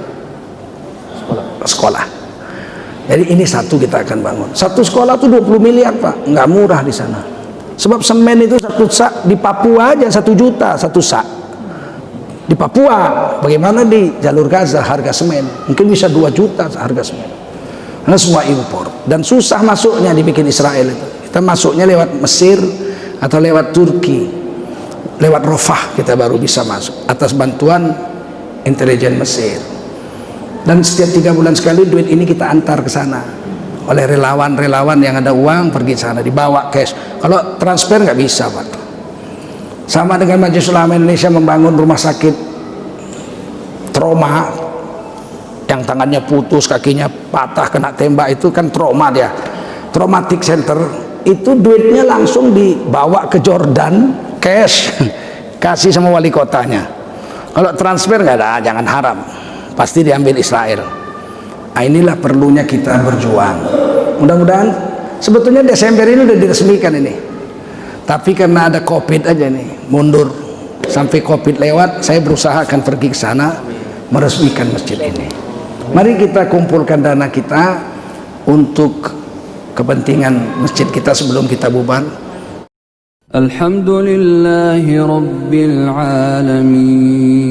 S1: sekolah. Jadi ini satu kita akan bangun. Satu sekolah itu 20 miliar Pak, nggak murah di sana. Sebab semen itu satu sak di Papua aja 1 juta satu sak. Di Papua, bagaimana di jalur Gaza harga semen? Mungkin bisa 2 juta harga semen. Karena semua impor dan susah masuknya dibikin Israel itu. Kita masuknya lewat Mesir atau lewat Turki, lewat Rafah kita baru bisa masuk atas bantuan intelijen Mesir. Dan setiap 3 bulan sekali duit ini kita antar ke sana oleh relawan-relawan yang ada uang, pergi sana dibawa cash. Kalau transfer nggak bisa Pak. Sama dengan Majelis Ulama Indonesia membangun rumah sakit trauma, yang tangannya putus, kakinya patah kena tembak, itu kan trauma dia, traumatic center. Itu duitnya langsung dibawa ke Jordan cash, kasih sama wali kotanya. Kalau transfer nggak ada, jangan haram, pasti diambil Israel. Nah, inilah perlunya kita berjuang. Mudah-mudahan sebetulnya Desember ini udah diresmikan ini, tapi karena ada COVID aja nih mundur. Sampai COVID lewat, saya berusaha akan pergi ke sana meresmikan masjid ini. Mari kita kumpulkan dana kita untuk kepentingan masjid kita sebelum kita bubar.
S2: Alhamdulillahi Rabbil Alamin.